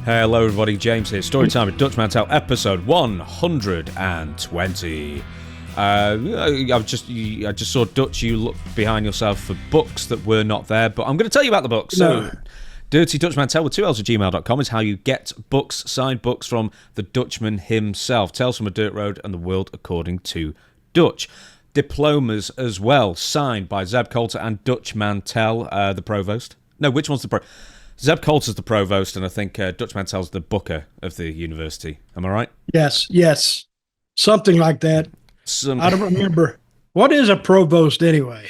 Hello everybody, James here. Storytime with Dutch Mantell, episode 120. I just saw Dutch, you look behind yourself for books that were not there, but I'm going to tell you about the books. No. So, Dirty Dutch Mantell with 2 L's at gmail.com is how you get books, signed books from the Dutchman himself. Tales from a Dirt Road and the World According to Dutch. Diplomas as well, signed by Zeb Colter and Dutch Mantell, the provost. No, which one's the provost? Zeb Colter's the provost, and I think Dutch Mantell's the booker of the university. Am I right? Yes. Something like that. I don't remember. What is a provost anyway?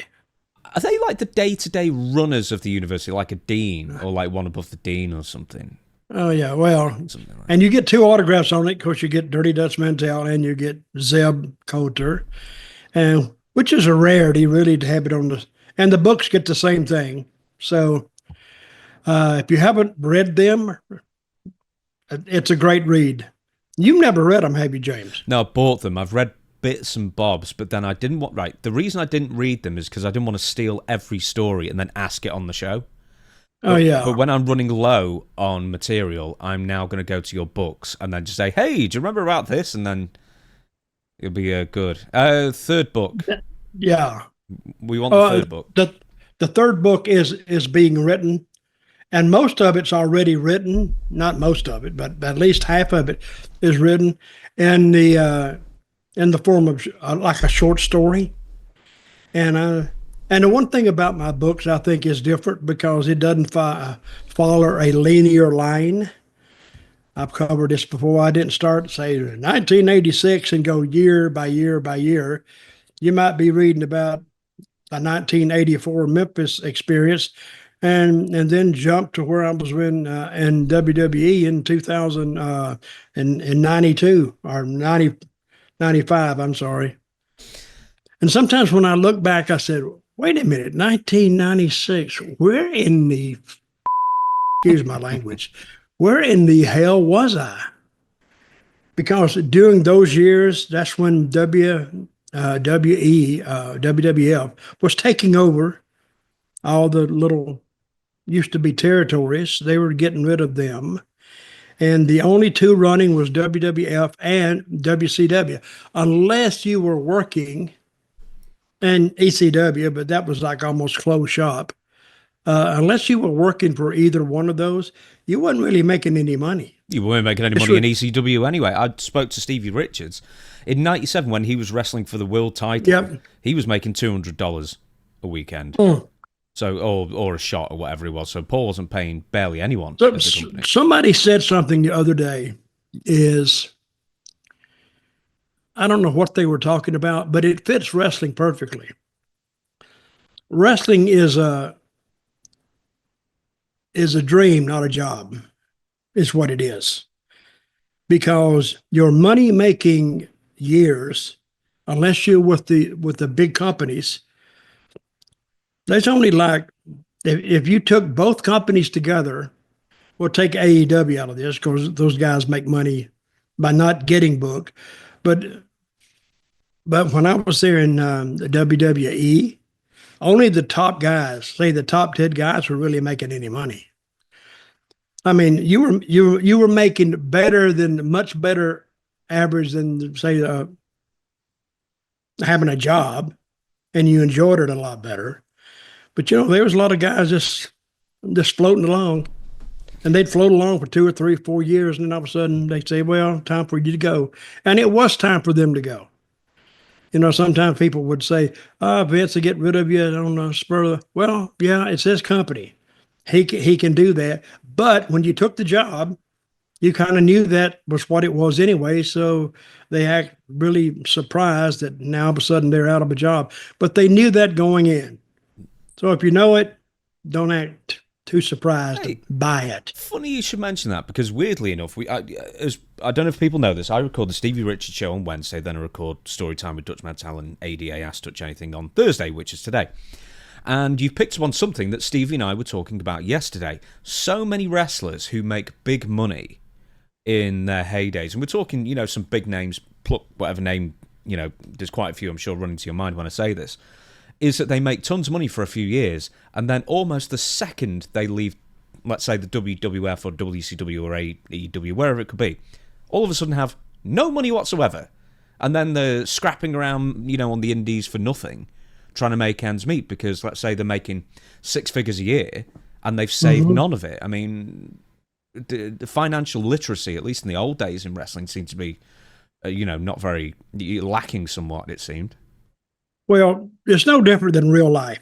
Are they like the day-to-day runners of the university, like a dean, or like one above the dean or something? Oh, yeah, well, Something like that. and you get 2 autographs on it. Of course, you get Dirty Dutch Mantell and you get Zeb Colter, and which is a rarity, really, to have it on the... And the books get the same thing. So if you haven't read them, it's a great read. You've never read them, have you, James? No, I bought them. I've read bits and bobs, but then I didn't want... Right, the reason I didn't read them is because I didn't want to steal every story and then ask it on the show. But when I'm running low on material, I'm now going to go to your books and then just say, hey, do you remember about this? And then it'll be good. Third book. Yeah. We want the third book. The third book is being written, and most of it's already written. Not most of it, but at least half of it is written in the form of like a short story. And the one thing about my books I think is different because it doesn't follow a linear line. I've covered this before. I didn't start, say, 1986 and go year by year by year. You might be reading about a 1984 Memphis experience and then jump to where I was in WWE in 2092 or 95, I'm sorry. And sometimes when I look back, I said, wait a minute, 1996, where in the, excuse my language, where in the hell was I? Because during those years, that's when WWF was taking over all the little, used to be territories. They were getting rid of them. And the only 2 running was WWF and WCW, unless you were working in ECW, but that was like almost closed shop. Unless you were working for either one of those, you wasn't really making any money. You weren't making any money in ECW anyway. I spoke to Stevie Richards. In 97, when he was wrestling for the world title, he was making $200 a weekend. So, or a shot or whatever it was. So Paul wasn't paying barely anyone at the company. Somebody said something the other day I don't know what they were talking about, but it fits wrestling perfectly. Wrestling is a dream, not a job, is what it is. Because your money-making years, unless you're with the big companies, there's only like, if you took both companies together, we'll take AEW out of this because those guys make money by not getting booked. But when I was there in the WWE, only the top guys, say the top 10 guys, were really making any money. I mean, you were making much better average than, say, having a job, and you enjoyed it a lot better. But, there was a lot of guys just floating along, and they'd float along for 2 or 3, 4 years, and then all of a sudden they'd say, well, time for you to go. And it was time for them to go. Sometimes people would say, Vince, to get rid of you on the spur of the... Well, yeah, it's his company. He can do that. But when you took the job, you kind of knew that was what it was anyway, so they act really surprised that now all of a sudden they're out of a job. But they knew that going in. So if you know it, don't act too surprised by it. Funny you should mention that, because weirdly enough, I don't know if people know this, I record the Stevie Richards show on Wednesday, then I record Storytime with Dutch Mantell and ADA Ask Dutch Anything on Thursday, which is today. And you've picked up on something that Stevie and I were talking about yesterday. So many wrestlers who make big money in their heydays, and we're talking, some big names, pluck whatever name, there's quite a few I'm sure running to your mind when I say this, is that they make tons of money for a few years, and then almost the second they leave let's say the WWF or WCW or AEW, wherever it could be, all of a sudden have no money whatsoever. And then they're scrapping around, on the indies for nothing, trying to make ends meet because, let's say, they're making 6 figures a year and they've saved none of it. I mean, the financial literacy, at least in the old days in wrestling, seemed to be, not very lacking somewhat, it seemed. Well, it's no different than real life.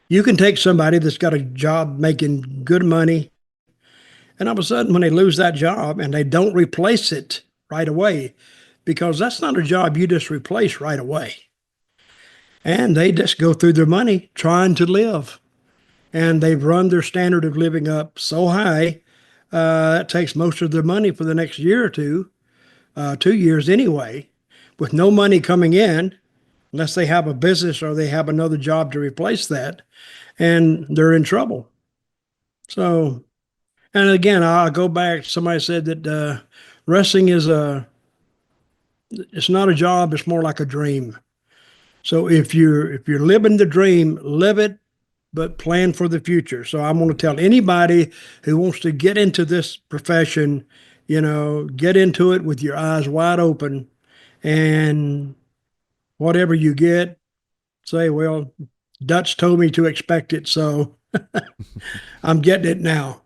You can take somebody that's got a job making good money, and all of a sudden when they lose that job and they don't replace it right away, because that's not a job you just replace right away. And they just go through their money trying to live. And they've run their standard of living up so high, it takes most of their money for the next year or two, 2 years anyway, with no money coming in, unless they have a business or they have another job to replace that, and they're in trouble. So, and again, I'll go back. Somebody said that wrestling is it's not a job, it's more like a dream. So if you're living the dream, live it, but plan for the future. So I'm going to tell anybody who wants to get into this profession, get into it with your eyes wide open, and whatever you get, say, well, Dutch told me to expect it, so I'm getting it now.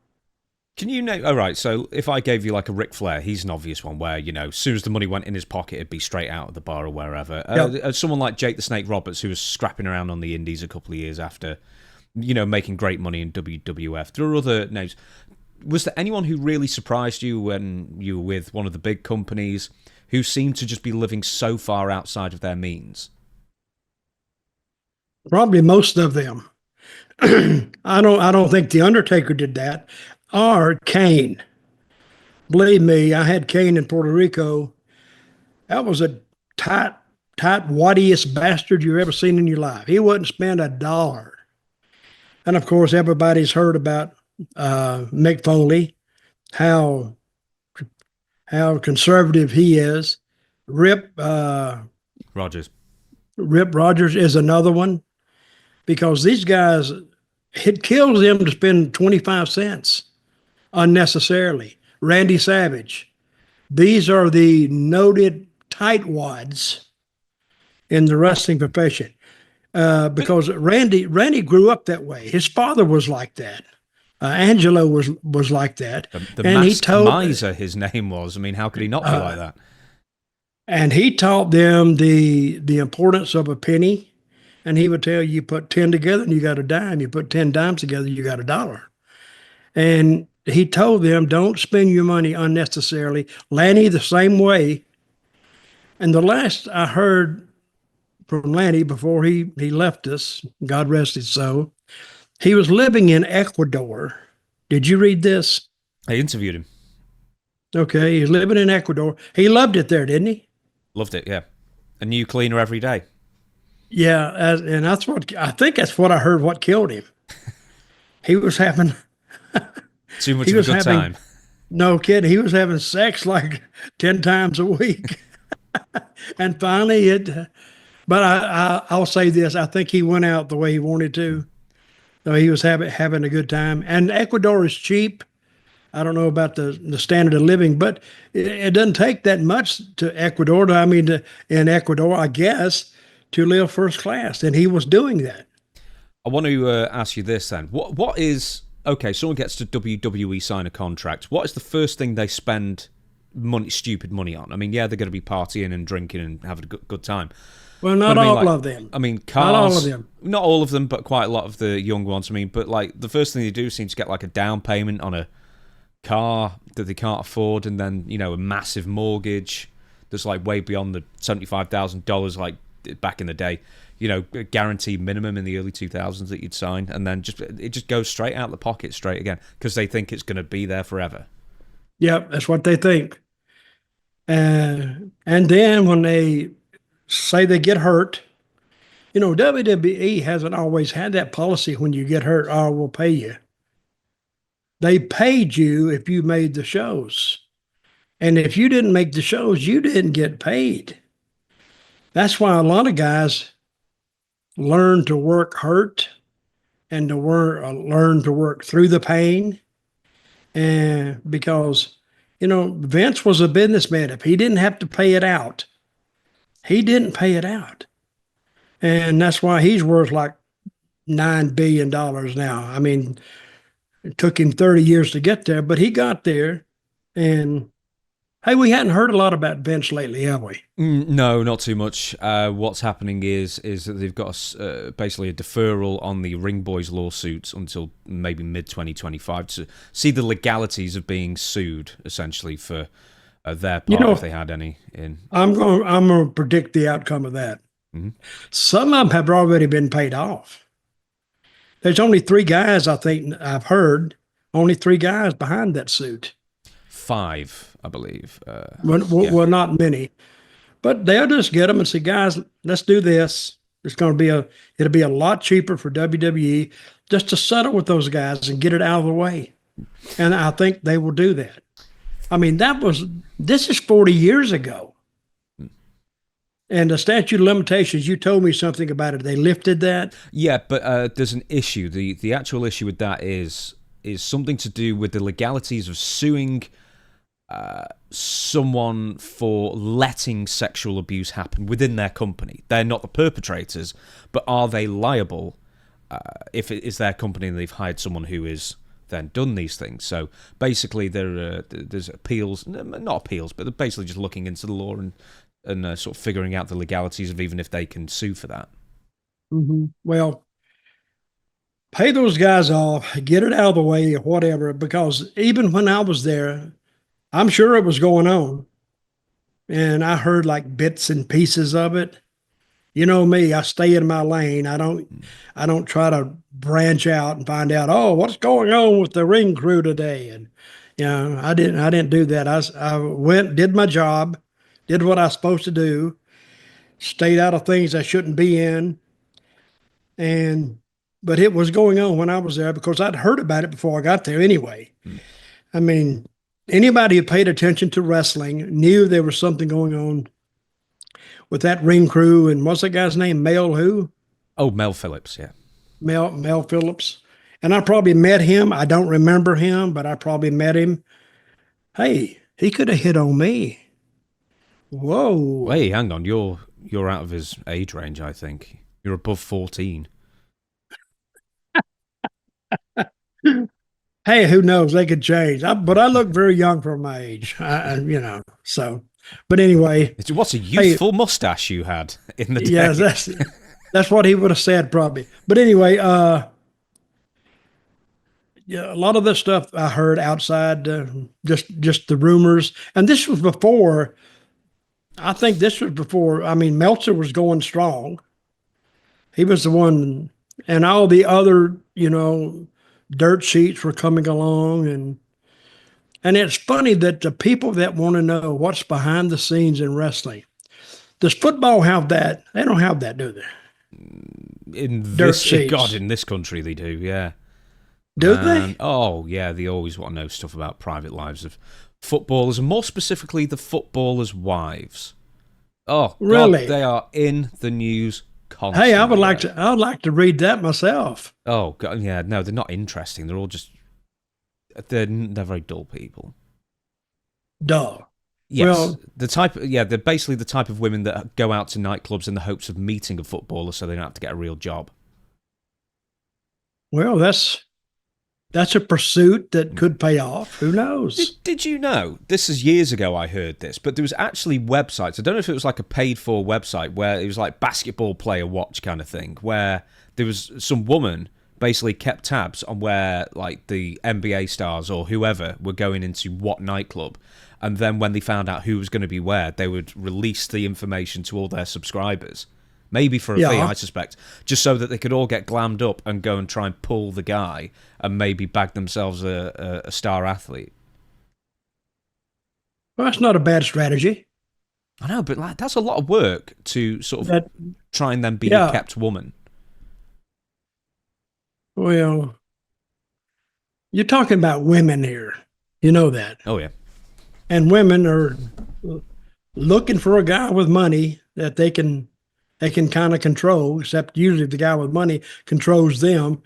Can you know? All right, so if I gave you like a Ric Flair, he's an obvious one where, as soon as the money went in his pocket, it'd be straight out of the bar or wherever. Yep. Someone like Jake the Snake Roberts, who was scrapping around on the indies a couple of years after, making great money in WWF. There are other names. Was there anyone who really surprised you when you were with one of the big companies who seemed to just be living so far outside of their means? Probably most of them. I don't think the Undertaker did that. Or Kane. Believe me, I had Kane in Puerto Rico. That was a tight, waddiest bastard you've ever seen in your life. He wouldn't spend $1. And of course, everybody's heard about Mick Foley, how conservative he is. Rip Rogers. Rip Rogers is another one, because these guys, it kills them to spend 25 cents unnecessarily. Randy Savage. These are the noted tightwads in the wrestling profession, because Randy grew up that way. His father was like that. Angelo was like that. The and masked miser, his name was. I mean, how could he not be like that? And he taught them the importance of a penny. And he would tell you put 10 together and you got a dime. You put 10 dimes together, you got $1. And he told them, don't spend your money unnecessarily. Lanny, the same way. And the last I heard from Lanny before he left us, God rest his soul, he was living in Ecuador. Did you read this? I interviewed him. Okay, he's living in Ecuador. He loved it there, didn't he? Loved it, yeah. A new cleaner every day. Yeah, and I think that's what I heard what killed him. He was having too much of a good time. No kidding. He was having sex like 10 times a week. And finally but I'll say this, I think he went out the way he wanted to. So he was having a good time. And Ecuador is cheap. I don't know about the standard of living, but it doesn't take that much to Ecuador. In Ecuador, I guess, to live first class. And he was doing that. I want to ask you this then. What is, okay, someone gets to WWE, sign a contract. What is the first thing they spend stupid money on? I mean, yeah, they're going to be partying and drinking and having a good time. Well, not all of them. I mean, cars. Not all of them. Not all of them, but quite a lot of the young ones. I mean, but like the first thing they do seems to get like a down payment on a car that they can't afford, and then a massive mortgage that's like way beyond the $75,000 like back in the day. A guaranteed minimum in the early 2000s that you'd sign, and then it just goes straight out the pocket straight again because they think it's going to be there forever. Yep, that's what they think. And then when they say they get hurt, WWE hasn't always had that policy. When you get hurt, oh, we'll pay you. They paid you if you made the shows. And if you didn't make the shows, you didn't get paid. That's why a lot of guys learn to work hurt and to learn to work through the pain And because, Vince was a businessman. If he didn't have to pay it out, he didn't pay it out. And that's why he's worth like $9 billion now. I mean, it took him 30 years to get there, but he got there. And hey, we hadn't heard a lot about Vince lately, have we? No, not too much. What's happening is that they've got basically a deferral on the Ring Boys lawsuits until maybe mid-2025 to see the legalities of being sued, essentially, for their part, if they had any. I'm going to predict the outcome of that. Mm-hmm. Some of them have already been paid off. There's only 3 guys, I think I've heard, only 3 guys behind that suit. 5, I believe. Well, not many, but they'll just get them and say, guys, let's do this. It'll be a lot cheaper for WWE just to settle with those guys and get it out of the way. And I think they will do that. I mean, this is 40 years ago. And the statute of limitations, you told me something about it. They lifted that? Yeah, but there's an issue. The actual issue with that is something to do with the legalities of suing someone for letting sexual abuse happen within their company. They're not the perpetrators, but are they liable if it is their company and they've hired someone who is then done these things? So basically, there's appeals, not appeals, but they're basically just looking into the law and sort of figuring out the legalities of even if they can sue for that. Mm-hmm. Well, pay those guys off, get it out of the way, or whatever, because even when I was there, I'm sure it was going on. And I heard like bits and pieces of it. You know me, I stay in my lane. I don't try to branch out and find out, oh, what's going on with the ring crew today? And I didn't do that. I went, did my job, did what I was supposed to do, stayed out of things I shouldn't be in. But it was going on when I was there because I'd heard about it before I got there anyway. I mean, anybody who paid attention to wrestling knew there was something going on with that ring crew. And what's that guy's name? Mel who? Oh, Mel Phillips, yeah. Mel Phillips. And I probably met him. I don't remember him, but I probably met him. Hey, he could have hit on me. Whoa. Wait, hang on. You're out of his age range, I think. You're above 14. Hey, who knows? They could change. But I look very young for my age, so. But anyway. What's a youthful mustache you had in the day? Yeah, that's what he would have said probably. But anyway, yeah, a lot of this stuff I heard outside, just the rumors. And this was before, I mean, Meltzer was going strong. He was the one, and all the other, dirt sheets were coming along. And it's funny that the people that want to know what's behind the scenes in wrestling, does football have that? They don't have that, do they? In this country they do, yeah. Do they? Oh, yeah, they always want to know stuff about private lives of footballers, and more specifically, the footballers' wives. Oh, really? God, they are in the news constantly. Hey, I would like to read that myself. Oh, God, yeah, no, they're not interesting. They're all just, they're very dull people. Dull. Yes, well, they're basically the type of women that go out to nightclubs in the hopes of meeting a footballer so they don't have to get a real job. Well, that's a pursuit that could pay off. Who knows? Did you know? This is years ago I heard this, but there was actually websites. I don't know if it was like a paid-for website where it was like basketball player watch kind of thing, where there was some woman basically kept tabs on where like the NBA stars or whoever were going into what nightclub. And then when they found out who was going to be where, they would release the information to all their subscribers. Maybe for a fee, I suspect. Just so that they could all get glammed up and go and try and pull the guy and maybe bag themselves a star athlete. Well, that's not a bad strategy. I know, but like, that's a lot of work to sort of try and then be a kept woman. Well, you're talking about women here. You know that. Oh, yeah. And women are looking for a guy with money that they can kind of control, except usually the guy with money controls them.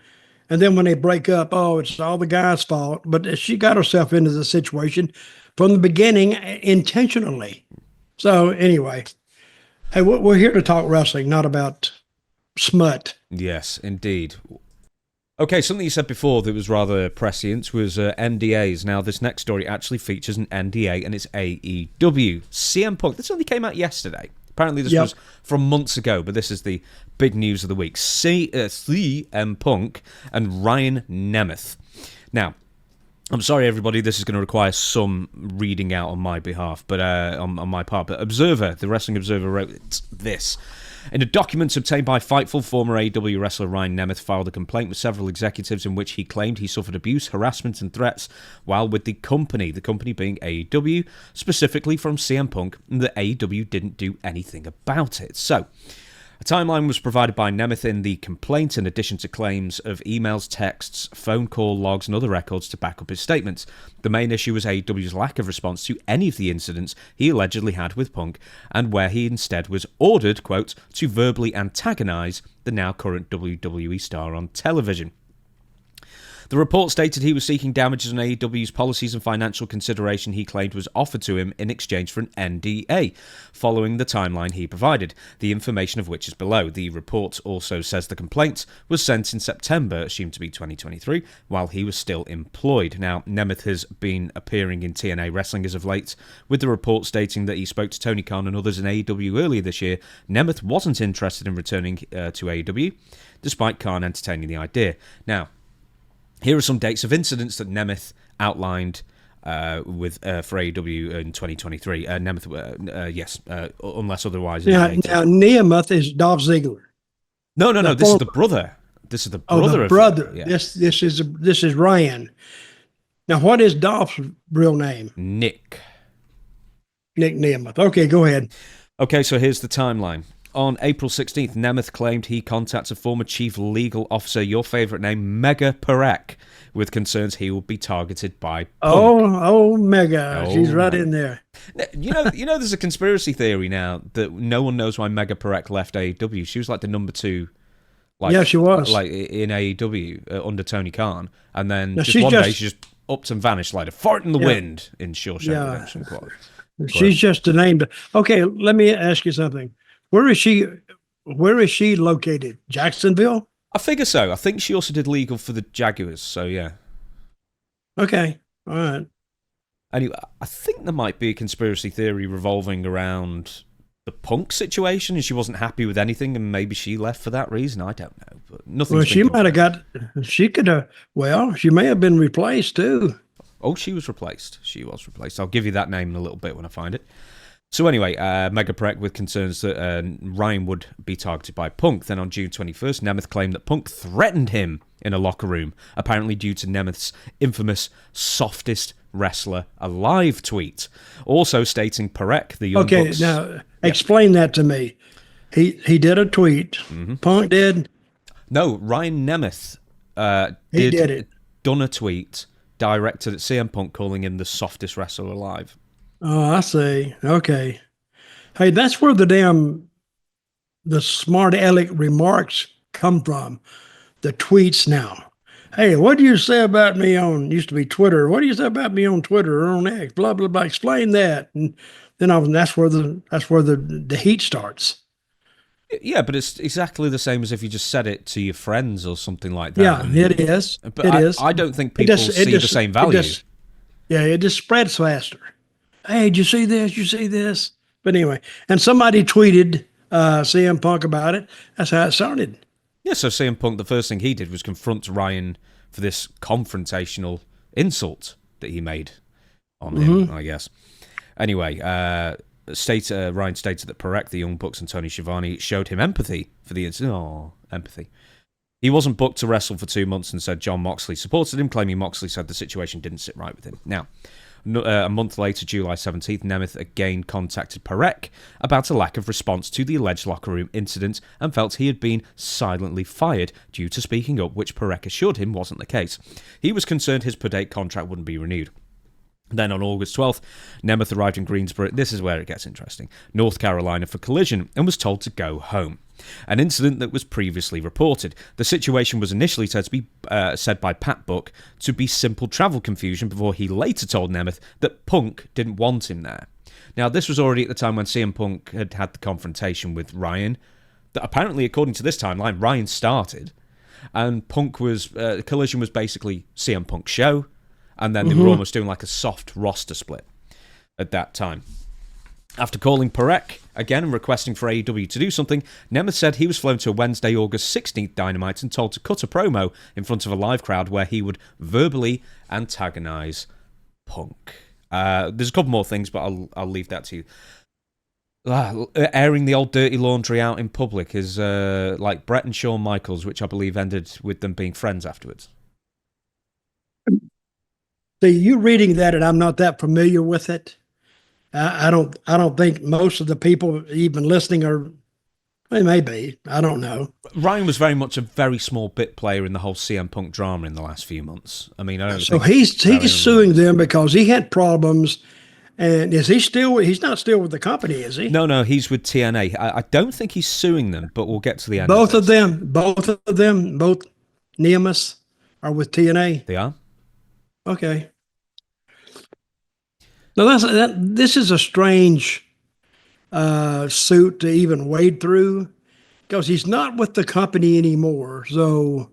And then when they break up, oh, it's all the guy's fault. But she got herself into the situation from the beginning intentionally. So anyway, hey, we're here to talk wrestling, not about smut. Yes, indeed. Okay, something you said before that was rather prescient was NDAs. Now, this next story actually features an NDA, and it's AEW. CM Punk, this only came out yesterday. Apparently this was from months ago, but this is the big news of the week. CM Punk and Ryan Nemeth. Now, I'm sorry, everybody, this is going to require some reading out on my behalf, but on my part. But Observer, the Wrestling Observer, wrote this. In a document obtained by Fightful, former AEW wrestler Ryan Nemeth filed a complaint with several executives in which he claimed he suffered abuse, harassment and threats while with the company being AEW, specifically from CM Punk, and that AEW didn't do anything about it. So, a timeline was provided by Nemeth in the complaint, in addition to claims of emails, texts, phone call logs, and other records to back up his statements. The main issue was AEW's lack of response to any of the incidents he allegedly had with Punk, and where he instead was ordered, quote, to verbally antagonise the now current WWE star on television. The report stated he was seeking damages on AEW's policies and financial consideration he claimed was offered to him in exchange for an NDA, following the timeline he provided, the information of which is below. The report also says the complaint was sent in September, assumed to be 2023, while he was still employed. Now, Nemeth has been appearing in TNA Wrestling as of late, with the report stating that he spoke to Tony Khan and others in AEW earlier this year. Nemeth wasn't interested in returning to AEW, despite Khan entertaining the idea. Now, here are some dates of incidents that Nemeth outlined for AEW in 2023. Nemeth, yes, unless otherwise. Now Nemeth is Dolph Ziggler. No. This is the brother. This is the brother. The brother. Yeah. This is Ryan. Now, what is Dolph's real name? Nick Nemeth. Okay, go ahead. Okay, so here's the timeline. On April 16th, Nemeth claimed he contacted former chief legal officer, your favourite name, Mega Perek, with concerns he would be targeted by Punk. Oh, Mega. She's right in there. You know, there's a conspiracy theory now that no one knows why Mega Perek left AEW. She was like the number 2. Yeah, she was. Like in AEW under Tony Khan. And then just one day she just upped and vanished like a fart in the wind in Shawshank Redemption. She's just a name. Okay, let me ask you something. Where is she located? Jacksonville? I figure so. I think she also did legal for the Jaguars, so yeah. Okay. All right. Anyway, I think there might be a conspiracy theory revolving around the Punk situation, and she wasn't happy with anything, and maybe she left for that reason. I don't know. But nothing. Well, she might have got. She could have. Well, she may have been replaced too. Oh, she was replaced. I'll give you that name in a little bit when I find it. So anyway, Mega Perek with concerns that Ryan would be targeted by Punk. Then on June 21st, Nemeth claimed that Punk threatened him in a locker room, apparently due to Nemeth's infamous softest wrestler alive tweet. Also stating Perek, the Young Bucks... Okay, now explain that to me. He did a tweet. Mm-hmm. Punk did? No, Ryan Nemeth done a tweet directed at CM Punk calling him the softest wrestler alive. Oh, I see. Okay. Hey, that's where the smart aleck remarks come from. The tweets now. Hey, what do you say about me on, used to be Twitter. What do you say about me on Twitter or on X? Blah, blah, blah. Explain that. And then that's where the heat starts. Yeah, but it's exactly the same as if you just said it to your friends or something like that. Yeah, it is. But I don't think people see the same value. It just spreads faster. Hey, did you see this? You see this? But anyway, and somebody tweeted CM Punk about it. That's how it started. Yeah, so CM Punk, the first thing he did was confront Ryan for this confrontational insult that he made on him, I guess. Anyway, Ryan stated that Perek, the Young Bucks, and Tony Schiavone showed him empathy for the incident. Oh, empathy. He wasn't booked to wrestle for 2 months and said John Moxley supported him, claiming Moxley said the situation didn't sit right with him. Now, a month later, July 17th, Nemeth again contacted Perek about a lack of response to the alleged locker room incident and felt he had been silently fired due to speaking up, which Perek assured him wasn't the case. He was concerned his per-date contract wouldn't be renewed. Then on August 12th, Nemeth arrived in Greensboro, this is where it gets interesting, North Carolina for Collision, and was told to go home. an incident that was previously reported. The situation was initially said to be said by Pat Buck to be simple travel confusion before he later told Nemeth that Punk didn't want him there. Now, this was already at the time when CM Punk had had the confrontation with Ryan. That apparently, according to this timeline, Ryan started, and Punk was Collision was basically CM Punk's show, and then they were almost doing like a soft roster split at that time. After calling Perek again and requesting for AEW to do something, Nemeth said he was flown to a Wednesday, August 16th Dynamite and told to cut a promo in front of a live crowd where he would verbally antagonise Punk. There's a couple more things, but I'll leave that to you. Airing the old dirty laundry out in public is like Brett and Shawn Michaels, which I believe ended with them being friends afterwards. See, you reading that, and I'm not that familiar with it. I don't think most of the people even listening are. They may be. I don't know. Ryan was very much a very small bit player in the whole CM Punk drama in the last few months. I mean, I don't so think he's suing them because he had problems. And is he still? He's not still with the company, is he? No, he's with TNA. I don't think he's suing them, but we'll get to the end. Both of them, both Nemeth are with TNA. They are. Okay. Now this is a strange suit to even wade through because he's not with the company anymore. So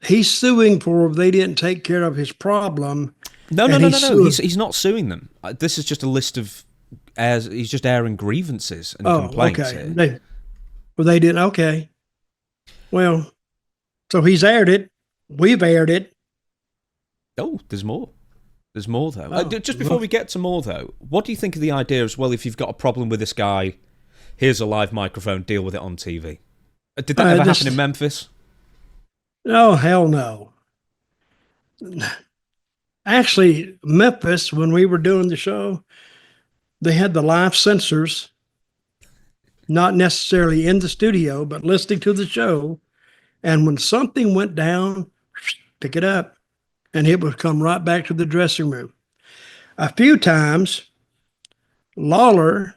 he's suing for they didn't take care of his problem. No. He's not suing them. This is just a list of he's just airing grievances and complaints. Okay. They didn't. Okay. Well, so he's aired it. We've aired it. Oh, there's more. There's more, though. Just before we get to more, though, what do you think of the idea as well, if you've got a problem with this guy, here's a live microphone, deal with it on TV? Did that ever happen in Memphis? Oh, hell no. Actually, Memphis, when we were doing the show, they had the live sensors, not necessarily in the studio, but listening to the show. And when something went down, pick it up. And it would come right back to the dressing room. A few times, Lawler,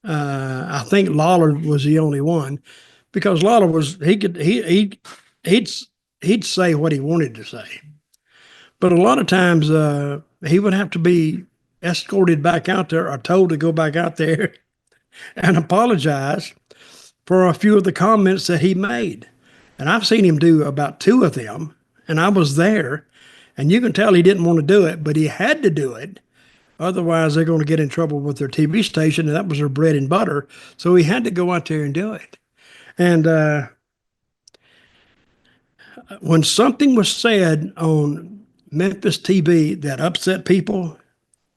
I think Lawler was the only one, because Lawler was he'd say what he wanted to say, but a lot of times he would have to be escorted back out there or told to go back out there and apologize for a few of the comments that he made. And I've seen him do about 2 of them, and I was there. And you can tell he didn't want to do it, but he had to do it. Otherwise, they're going to get in trouble with their TV station, and that was their bread and butter. So he had to go out there and do it. And when something was said on Memphis TV that upset people,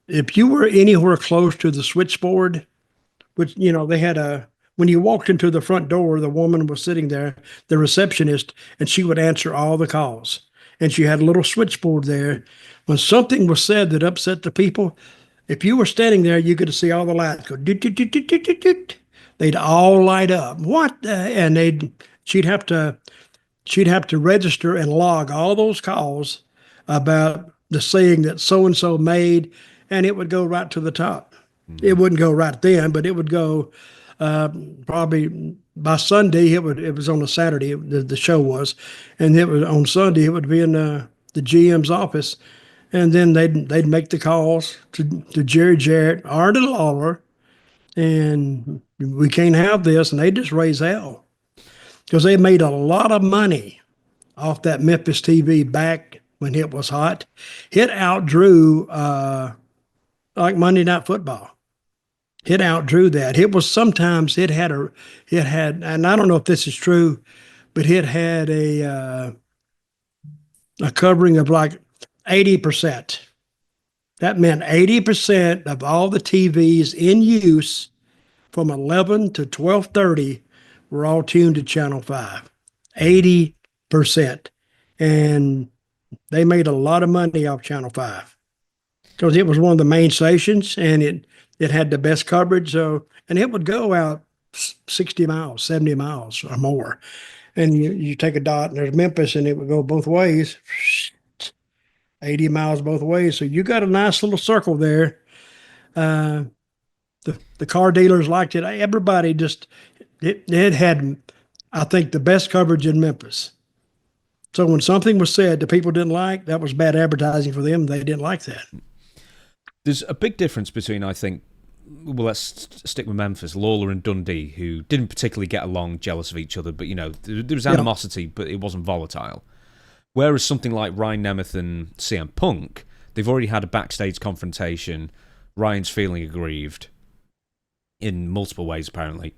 if you were anywhere close to the switchboard, which, they had when you walked into the front door, the woman was sitting there, the receptionist, and she would answer all the calls. And she had a little switchboard there. When something was said that upset the people, if you were standing there, you could see all the lights go. Doot, doot, doot, doot, doot, doot, doot. They'd all light up. What? And she'd have to register and log all those calls about the saying that so and so made, and it would go right to the top. Mm-hmm. It wouldn't go right then, but it would go probably. By Sunday, it was on a Saturday, the show was, and it was on Sunday, it would be in the GM's office, and then they'd make the calls to Jerry Jarrett or to Lawler, and we can't have this, and they just raise hell because they made a lot of money off that Memphis TV back when it was hot. It outdrew like Monday Night Football. It outdrew that. It was sometimes it had, and I don't know if this is true, but it had a covering of like 80%. That meant 80% of all the TVs in use from 11 to 12:30 were all tuned to Channel 5. 80%. And they made a lot of money off Channel 5 because it was one of the main stations, and it had the best coverage. So, and it would go out 60 miles, 70 miles or more. And you take a dot and there's Memphis, and it would go both ways, 80 miles both ways. So you got a nice little circle there. The car dealers liked it. Everybody just, It had, I think, the best coverage in Memphis. So when something was said that people didn't like, that was bad advertising for them. They didn't like that. There's a big difference between, I think, well, let's stick with Memphis, Lawler and Dundee, who didn't particularly get along, jealous of each other, but, there was animosity, but it wasn't volatile. Whereas something like Ryan Nemeth and CM Punk, they've already had a backstage confrontation. Ryan's feeling aggrieved in multiple ways, apparently.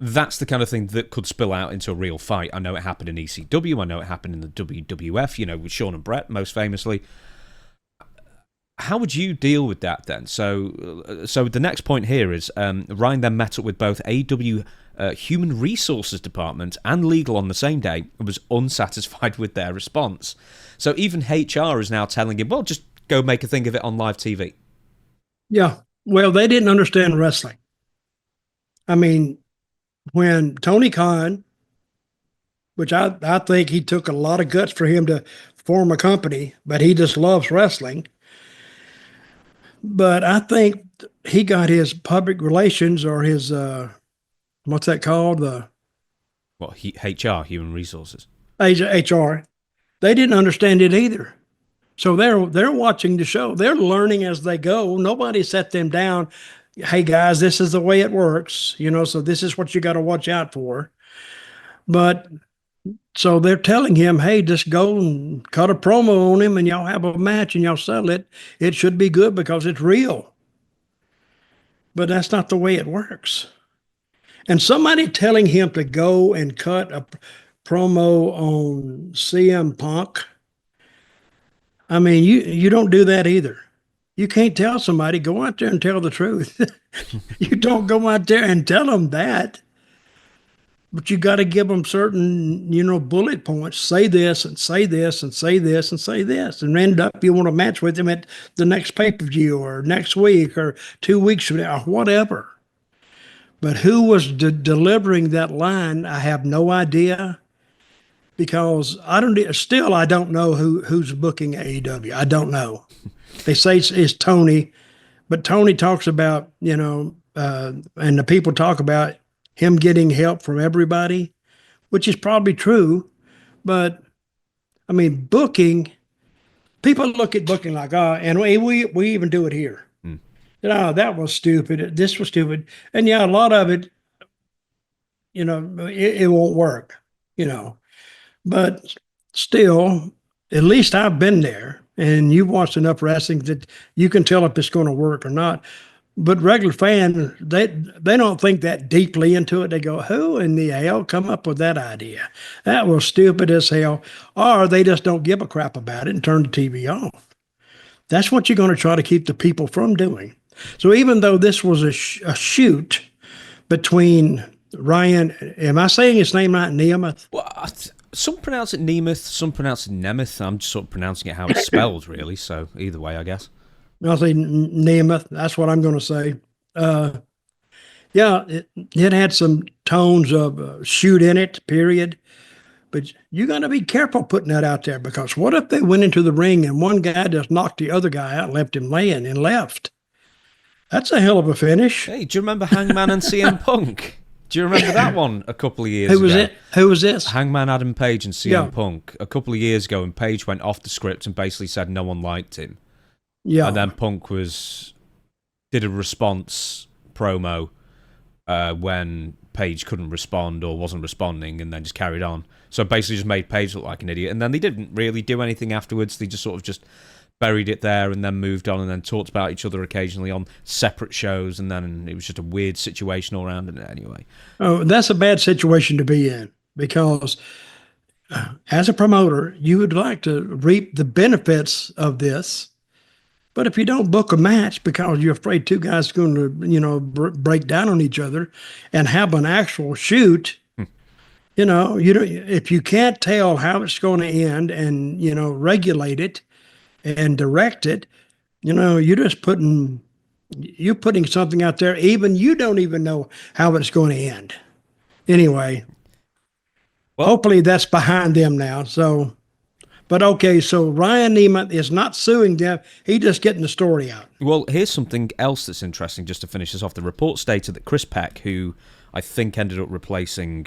That's the kind of thing that could spill out into a real fight. I know it happened in ECW. I know it happened in the WWF, with Shawn and Brett, most famously. How would you deal with that then? So the next point here is Ryan then met up with both AEW Human Resources Department and Legal on the same day and was unsatisfied with their response. So even HR is now telling him, well, just go make a thing of it on live TV. Yeah. Well, they didn't understand wrestling. I mean, when Tony Khan, which I think he took a lot of guts for him to form a company, but he just loves wrestling. But I think he got his public relations or his, what's that called? HR, Human Resources. HR. They didn't understand it either. So they're watching the show. They're learning as they go. Nobody set them down. Hey guys, this is the way it works. So this is what you got to watch out for. But so they're telling him, hey, just go and cut a promo on him and y'all have a match and y'all settle it. It should be good because it's real. But that's not the way it works. And somebody telling him to go and cut a promo on CM Punk, I mean, you don't do that either. You can't tell somebody, go out there and tell the truth. You don't go out there and tell them that. But you got to give them certain, bullet points. Say this and say this and say this and say this. And end up you want to match with them at the next pay-per-view or next week or 2 weeks from now, or whatever. But who was delivering that line, I have no idea. Because I don't know who's booking AEW. I don't know. They say it's Tony, but Tony talks about, and the people talk about him getting help from everybody, which is probably true. But, I mean, booking, people look at booking like, and we even do it here. That was stupid. This was stupid. And, yeah, a lot of it, it won't work, But still, at least I've been there, and you've watched enough wrestling that you can tell if it's going to work or not. But regular fans, they don't think that deeply into it. They go, who in the hell come up with that idea? That was stupid as hell. Or they just don't give a crap about it and turn the TV off. That's what you're going to try to keep the people from doing. So even though this was a shoot between Ryan, am I saying his name right, Nemeth? Well, some pronounce it Nemeth, some pronounce it Nemeth. I'm just sort of pronouncing it how it's spelled, really. So either way, I guess. I'll say Nemeth. That's what I'm going to say. Yeah, it had some tones of shoot in it, period. But you got to be careful putting that out there, because what if they went into the ring and one guy just knocked the other guy out and left him laying and left? That's a hell of a finish. Hey, do you remember Hangman and CM Punk? Do you remember that one a couple of years ago? Who was this? Hangman Adam Page and CM Punk a couple of years ago, and Page went off the script and basically said no one liked him. Yeah. And then Punk did a response promo when Page couldn't respond or wasn't responding, and then just carried on. So basically just made Page look like an idiot. And then they didn't really do anything afterwards. They just sort of just buried it there and then moved on and then talked about each other occasionally on separate shows, and then it was just a weird situation all around it anyway. Oh, that's a bad situation to be in, because as a promoter, you would like to reap the benefits of this. But if you don't book a match because you're afraid two guys are going to, break down on each other and have an actual shoot, if you can't tell how it's going to end and, regulate it and direct it, you're putting something out there, even you don't even know how it's going to end. Anyway, hopefully that's behind them now. So, but okay, so Ryan Nemeth is not suing them. He's just getting the story out. Well, here's something else that's interesting, just to finish this off. The report stated that Chris Peck, who I think ended up replacing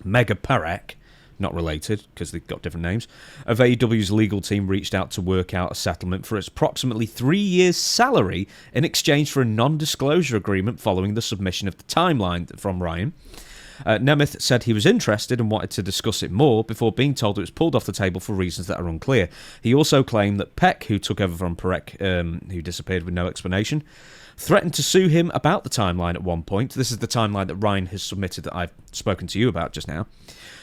Mega Parek, not related because they've got different names, of AEW's legal team reached out to work out a settlement for its approximately 3 years' salary in exchange for a non-disclosure agreement following the submission of the timeline from Ryan. Nemeth said he was interested and wanted to discuss it more before being told it was pulled off the table for reasons that are unclear. He also claimed that Peck, who took over from Parek, who disappeared with no explanation, threatened to sue him about the timeline at one point. This is the timeline that Ryan has submitted that I've spoken to you about just now.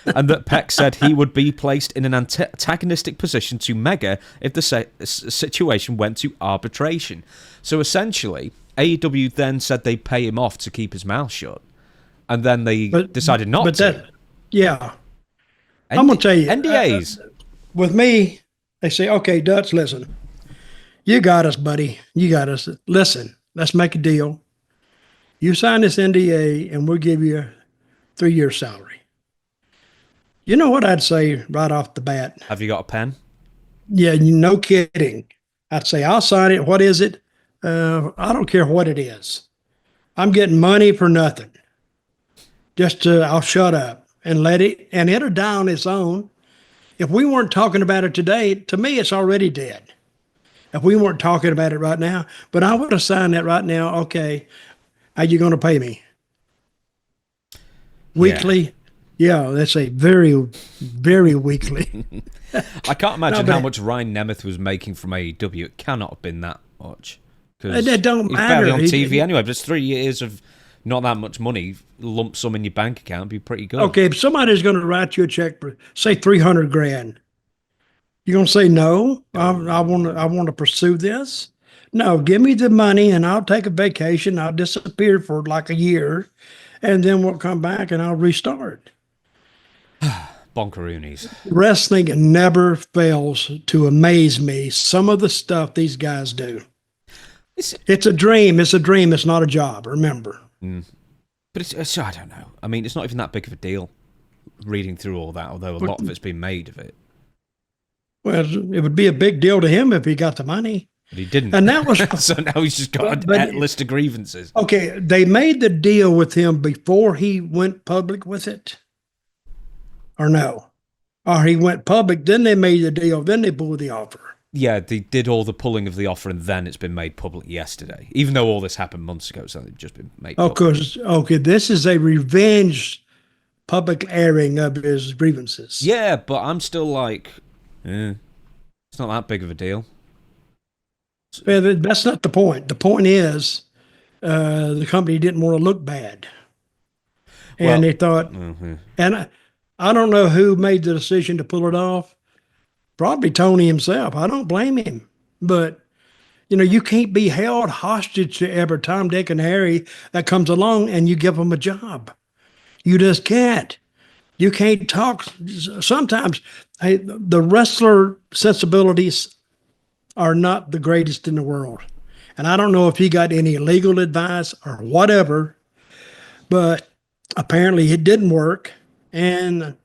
And that Peck said he would be placed in an antagonistic position to Mega if the situation went to arbitration. So essentially, AEW then said they'd pay him off to keep his mouth shut. And then they decided not to. Yeah. I'm going to tell you. NDAs. With me, they say, okay, Dutch, listen. You got us, buddy. You got us. Listen, let's make a deal. You sign this NDA, and we'll give you a 3-year salary. You know what I'd say right off the bat? Have you got a pen? Yeah, no kidding. I'd say, I'll sign it. What is it? I don't care what it is. I'm getting money for nothing. I'll shut up and let it, and it'll die on its own. If we weren't talking about it today, to me, it's already dead. If we weren't talking about it right now, but I would have signed that right now. Okay, how you going to pay me? Weekly? Yeah, that's a very, very weekly. I can't imagine how much Ryan Nemeth was making from AEW. It cannot have been that much. That don't matter. He's barely on TV anyway, but it's 3 years of not that much money, lump sum in your bank account, would be pretty good. Okay, if somebody's going to write you a check for, say, $300,000, you're going to say no? I want to pursue this. No, give me the money, and I'll take a vacation. I'll disappear for like a year, and then we'll come back and I'll restart. Bonkeroonies. Wrestling never fails to amaze me. Some of the stuff these guys do. It's a dream. It's a dream. It's not a job. Remember. But it's I don't know. I mean, it's not even that big of a deal reading through all that, although a lot of it's been made of it. Well, it would be a big deal to him if he got the money. But he didn't. And that was so now he's just got a list of grievances. Okay, they made the deal with him before he went public with it. Or no? Or he went public, then they made the deal, then they pulled the offer. Yeah, they did all the pulling of the offer, and then it's been made public yesterday. Even though all this happened months ago, so it's just been made public. Okay, this is a revenge public airing of his grievances. Yeah, but I'm still like, it's not that big of a deal. Well, that's not the point. The point is, the company didn't want to look bad. And they thought, and I don't know who made the decision to pull it off. Probably Tony himself. I don't blame him. But, you can't be held hostage to every Tom, Dick, and Harry that comes along and you give them a job. You just can't. You can't talk. Sometimes the wrestler sensibilities are not the greatest in the world. And I don't know if he got any legal advice or whatever, but apparently it didn't work. And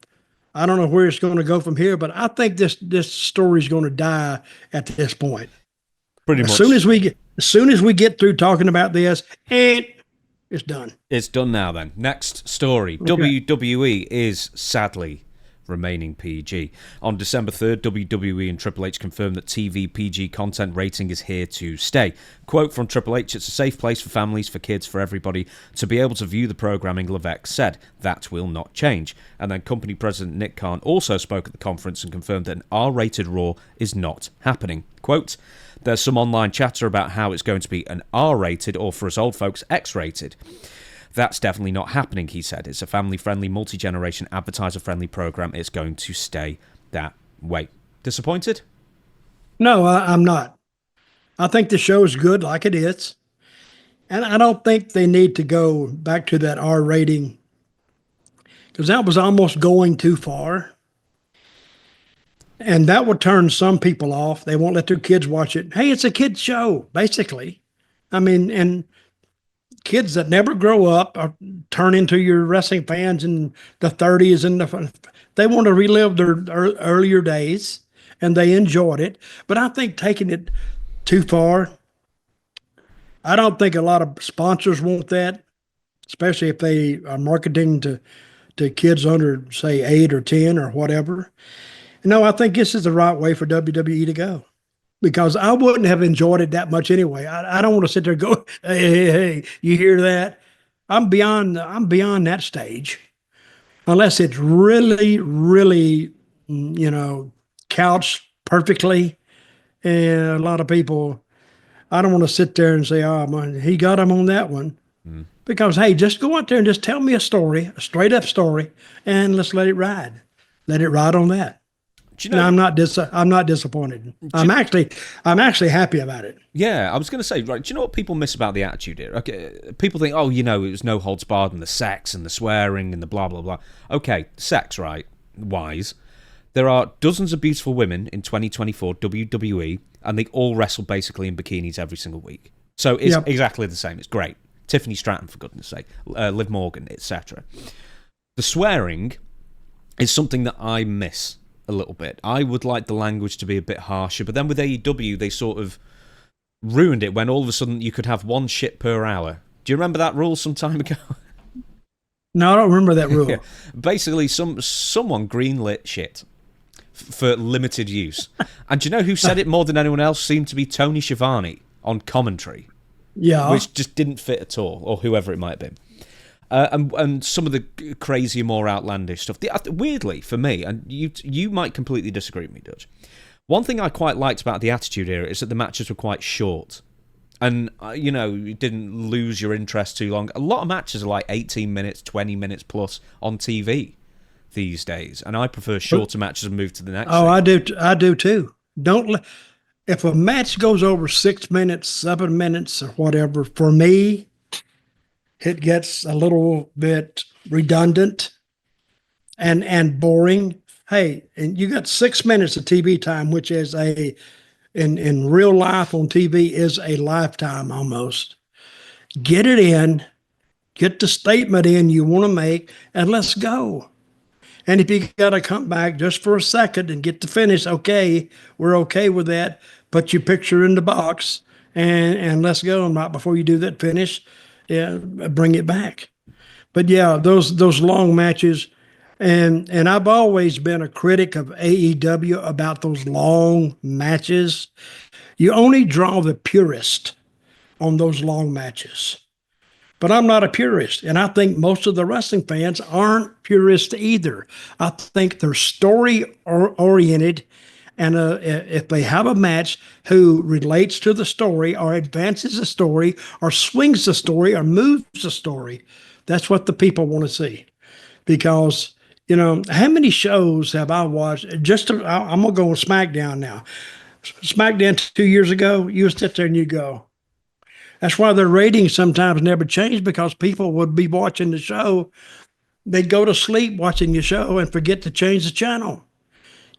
I don't know where it's going to go from here, but I think this story is going to die at this point. Pretty much. As soon as we get through talking about this, and it's done. It's done now then. Next story. Okay. WWE is sadly remaining PG. On December 3rd, WWE and Triple H confirmed that TV PG content rating is here to stay. Quote from Triple H, "It's a safe place for families, for kids, for everybody to be able to view the programming," Levesque said. "That will not change." And then company president Nick Khan also spoke at the conference and confirmed that an R-rated Raw is not happening. Quote, "There's some online chatter about how it's going to be an R-rated, or for us old folks, X-rated. That's definitely not happening," he said. "It's a family-friendly, multi-generation, advertiser-friendly program. It's going to stay that way." Disappointed? No, I'm not. I think the show's good like it is. And I don't think they need to go back to that R rating, because that was almost going too far. And that would turn some people off. They won't let their kids watch it. Hey, it's a kid's show, basically. I mean, and kids that never grow up or turn into your wrestling fans in the 30s and they want to relive their earlier days, and they enjoyed it. But I think taking it too far, I don't think a lot of sponsors want that. especially if they are marketing to kids under, say, 8 or 10 or whatever. No, I think this is the right way for WWE to go because I wouldn't have enjoyed it that much anyway. I don't want to sit there and go, hey, you hear that? I'm beyond that stage unless it's really, really, couched perfectly. And a lot of people, I don't want to sit there and say, oh, man, he got him on that one. Because, hey, just go out there and just tell me a story, a straight up story, and let's let it ride. Let it ride on that. And I'm not disappointed. I'm actually happy about it. Yeah, I was going to say, right, do you know what people miss about the Attitude Era? Okay, people think, oh, it was no holds barred and the sex and the swearing and the blah, blah, blah. Okay, sex, right, wise. There are dozens of beautiful women in 2024 WWE, and they all wrestle basically in bikinis every single week. So it's exactly the same. It's great. Tiffany Stratton, for goodness sake, Liv Morgan, etc. The swearing is something that I miss a little bit. I would like the language to be a bit harsher, but then with AEW, they sort of ruined it when all of a sudden you could have one shit per hour. Do you remember that rule some time ago? No, I don't remember that rule. Yeah. Basically, someone greenlit shit for limited use. And do you know who said it more than anyone else? Seemed to be Tony Schiavone on commentary. Yeah. Which just didn't fit at all, or whoever it might have been. And some of the crazier, more outlandish stuff. Weirdly, for me, and you might completely disagree with me, Dutch, one thing I quite liked about the Attitude Era is that the matches were quite short. And, you didn't lose your interest too long. A lot of matches are like 18 minutes, 20 minutes plus on TV these days. And I prefer shorter matches and move to the next thing. I do too. If a match goes over 6 minutes, 7 minutes, or whatever, for me, it gets a little bit redundant and boring. Hey, and you got 6 minutes of TV time, which is in real life on TV is a lifetime almost. Get it in, get the statement in you want to make, and let's go. And if you got to come back just for a second and get the finish, okay, we're okay with that. Put your picture in the box and let's go. And right before you do that finish, bring it back. But yeah, those long matches, and I've always been a critic of AEW about those long matches. You only draw the purist on those long matches. But I'm not a purist, and I think most of the wrestling fans aren't purists either. I think they're story-oriented, and if they have a match who relates to the story or advances the story or swings the story or moves the story, that's what the people want to see. Because, how many shows have I watched? I'm going to go on SmackDown now. SmackDown 2 years ago, you would sit there and you go, that's why their ratings sometimes never change, because people would be watching the show. They'd go to sleep watching the show and forget to change the channel.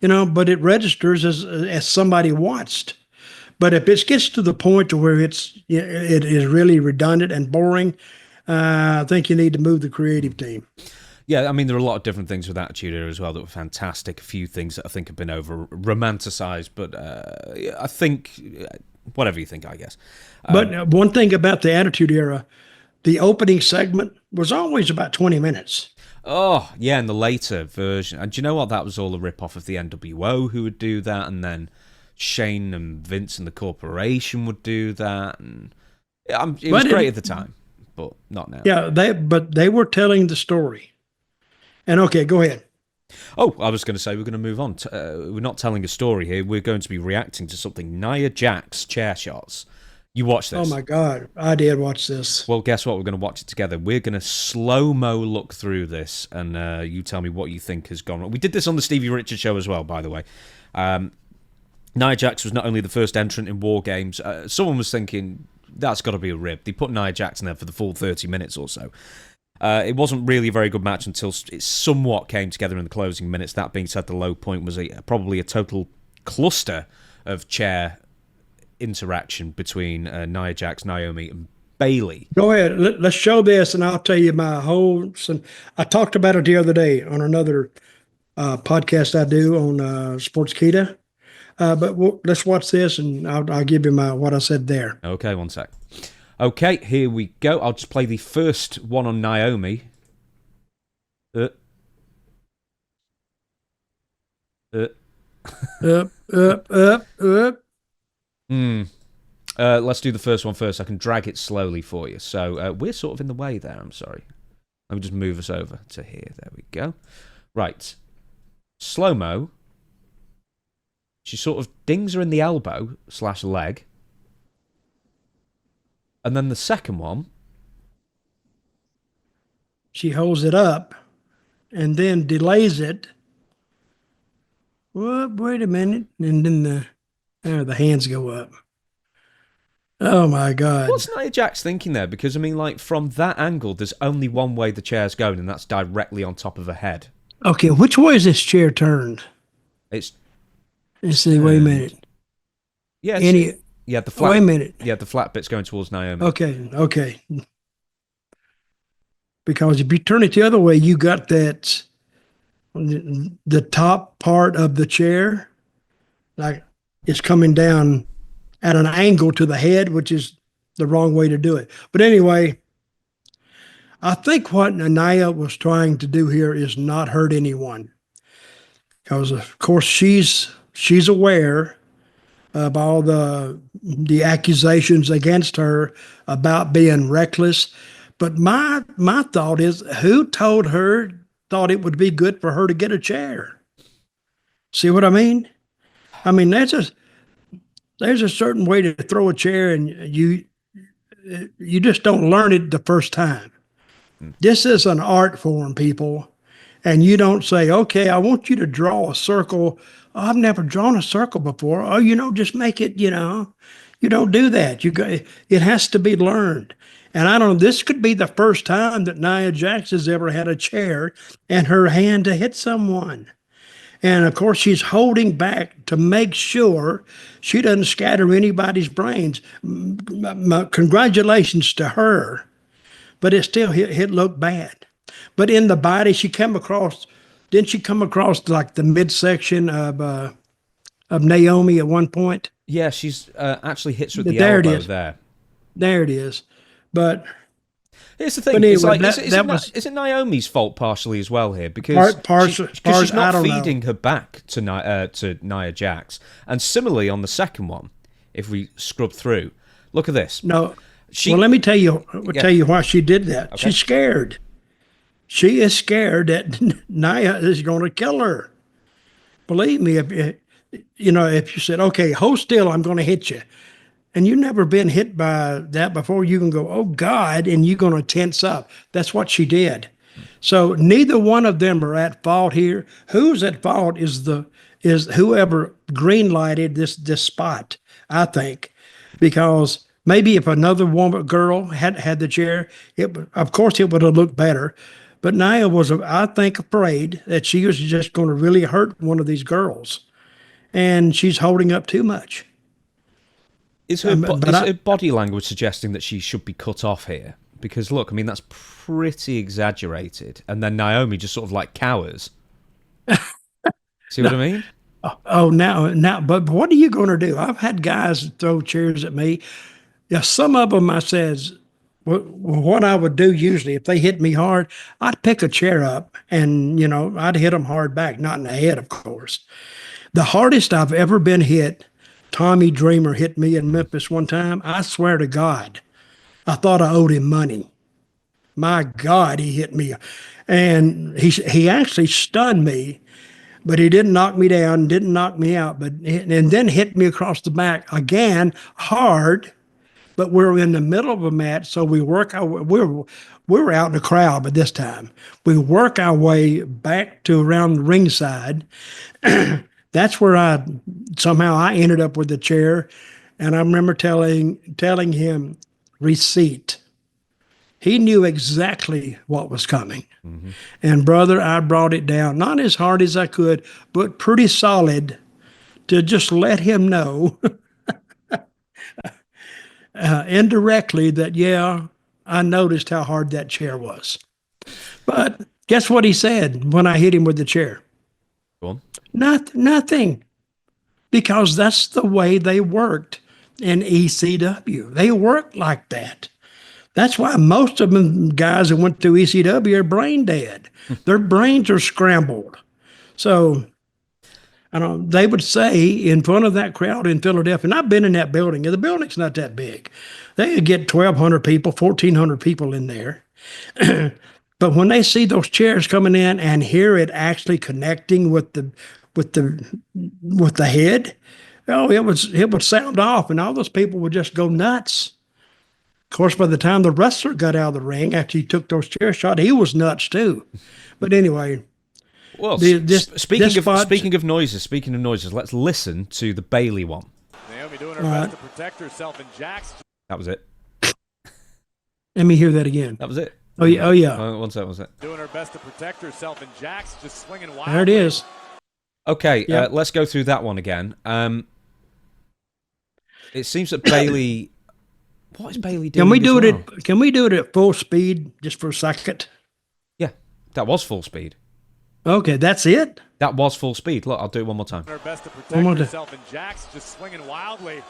But it registers as somebody watched. But if it gets to the point to where it is really redundant and boring, I think you need to move the creative team. Yeah, I mean, there are a lot of different things with Attitude Era as well that were fantastic. A few things that I think have been over-romanticized, but I think, whatever you think, I guess. But one thing about the Attitude Era, the opening segment was always about 20 minutes. Oh, yeah, in the later version. And do you know what? That was all a rip-off of the NWO who would do that, and then Shane and Vince and the Corporation would do that. And it was great at the time, but not now. Yeah, they were telling the story. And okay, go ahead. Oh, I was going to say we're going to move on. We're not telling a story here. We're going to be reacting to something. Nia Jax chair shots. You watched this? Oh my God, I did watch this. Well, guess what? We're going to watch it together. We're going to slow-mo look through this, and you tell me what you think has gone wrong. We did this on the Stevie Richards show as well, by the way. Nia Jax was not only the first entrant in War Games. Someone was thinking, that's got to be a rib. They put Nia Jax in there for the full 30 minutes or so. It wasn't really a very good match until it somewhat came together in the closing minutes. That being said, the low point was probably a total cluster of chair interaction between Nia Jax, Naomi, and Bayley. Go ahead. Let's show this, and I'll tell you my whole. I talked about it the other day on another podcast I do on Sportskeeda. But let's watch this, and I'll give you what I said there. Okay, one sec. Okay, here we go. I'll just play the first one on Naomi. Up. Let's do the first one first. I can drag it slowly for you. So we're sort of in the way there. I'm sorry. Let me just move us over to here. There we go. Right. Slow-mo. She sort of dings her in the elbow/leg. And then the second one. She holds it up and then delays it. Whoop, wait a minute. And then the hands go up. Oh, my God. What's Nia Jax thinking there? Because, I mean, like, from that angle, there's only one way the chair's going, and that's directly on top of her head. Okay, which way is this chair turned? Let's see, wait a minute. Yeah, the flat. Wait a minute. Yeah, the flat bit's going towards Naomi. Okay. Because if you turn it the other way, you got that, the top part of the chair, like it's coming down at an angle to the head, which is the wrong way to do it. But anyway, I think what Nia was trying to do here is not hurt anyone. Because, of course, she's aware of all the accusations against her about being reckless. But my thought is, who thought it would be good for her to get a chair? See what I mean? I mean, there's a certain way to throw a chair, and you just don't learn it the first time. This is an art form, people. And you don't say, okay, I want you to draw a circle. Oh, I've never drawn a circle before. Oh, just make it, you don't do that. It has to be learned. And I don't know, this could be the first time that Nia Jax has ever had a chair in her hand to hit someone. And of course, she's holding back to make sure she doesn't scatter anybody's brains. Congratulations to her, but it still hit look bad. But in the body, didn't she come across like the midsection of Naomi at one point? Yeah, she's actually hits her with the elbow there. There it is. But here's the thing: anyway, is it Naomi's fault partially as well here? Because she's not feeding her back to Nia Jax. And similarly on the second one, if we scrub through, look at this. No, let me tell you why she did that. Okay. She's scared. She is scared that Nia is going to kill her. Believe me, if you said, okay, hold still, I'm going to hit you. And you've never been hit by that before, you can go, oh, God, and you're going to tense up. That's what she did. So neither one of them are at fault here. Who's at fault is whoever green-lighted this spot, I think. Because maybe if another girl had the chair, of course it would have looked better. But Nia was, I think, afraid that she was just going to really hurt one of these girls. And she's holding up too much. Is her body language suggesting that she should be cut off here? Because, look, I mean, that's pretty exaggerated. And then Naomi just sort of like cowers. See what I mean? Now, but what are you going to do? I've had guys throw chairs at me. Yeah, some of them I says, what I would do usually, if they hit me hard, I'd pick a chair up and, I'd hit them hard back, not in the head, of course. The hardest I've ever been hit, Tommy Dreamer hit me in Memphis one time. I swear to God, I thought I owed him money. My God, he hit me. And he actually stunned me, but he didn't knock me down, didn't knock me out, and then hit me across the back again, hard. But we're in the middle of a match, so we were out in the crowd, but this time we work our way back to around the ringside. That's where I ended up with the chair, and I remember telling him receipt. He knew exactly what was coming. Mm-hmm. And brother, I brought it down, not as hard as I could, but pretty solid to just let him know indirectly that, yeah, I noticed how hard that chair was. But guess what he said when I hit him with the chair? Go on. Nothing. Because that's the way they worked. in ECW. They work like that. That's why most of them guys that went through ECW are brain dead. Their brains are scrambled. So, they would say in front of that crowd in Philadelphia, and I've been in that building, and the building's not that big. They could get 1,200 people, 1,400 people in there. But when they see those chairs coming in and hear it actually connecting with the head, it would sound off, and all those people would just go nuts. Of course, by the time the wrestler got out of the ring after he took those chair shots, he was nuts too. But anyway, well, speaking of noises, let's listen to the Bailey one. Naomi doing her best to protect herself, and Jax. That was it. Let me hear that again. That was it. Oh yeah. One sec. Doing her best to protect herself, and Jax just swinging wildly. There it is. Okay, let's go through that one again. It seems that Bailey. What is Bailey doing? Can we do it at full speed just for a second? Yeah, that was full speed. Okay, that's it. That was full speed. Look, I'll do it one more time. Her best to protect herself, and Jax just swinging wildly.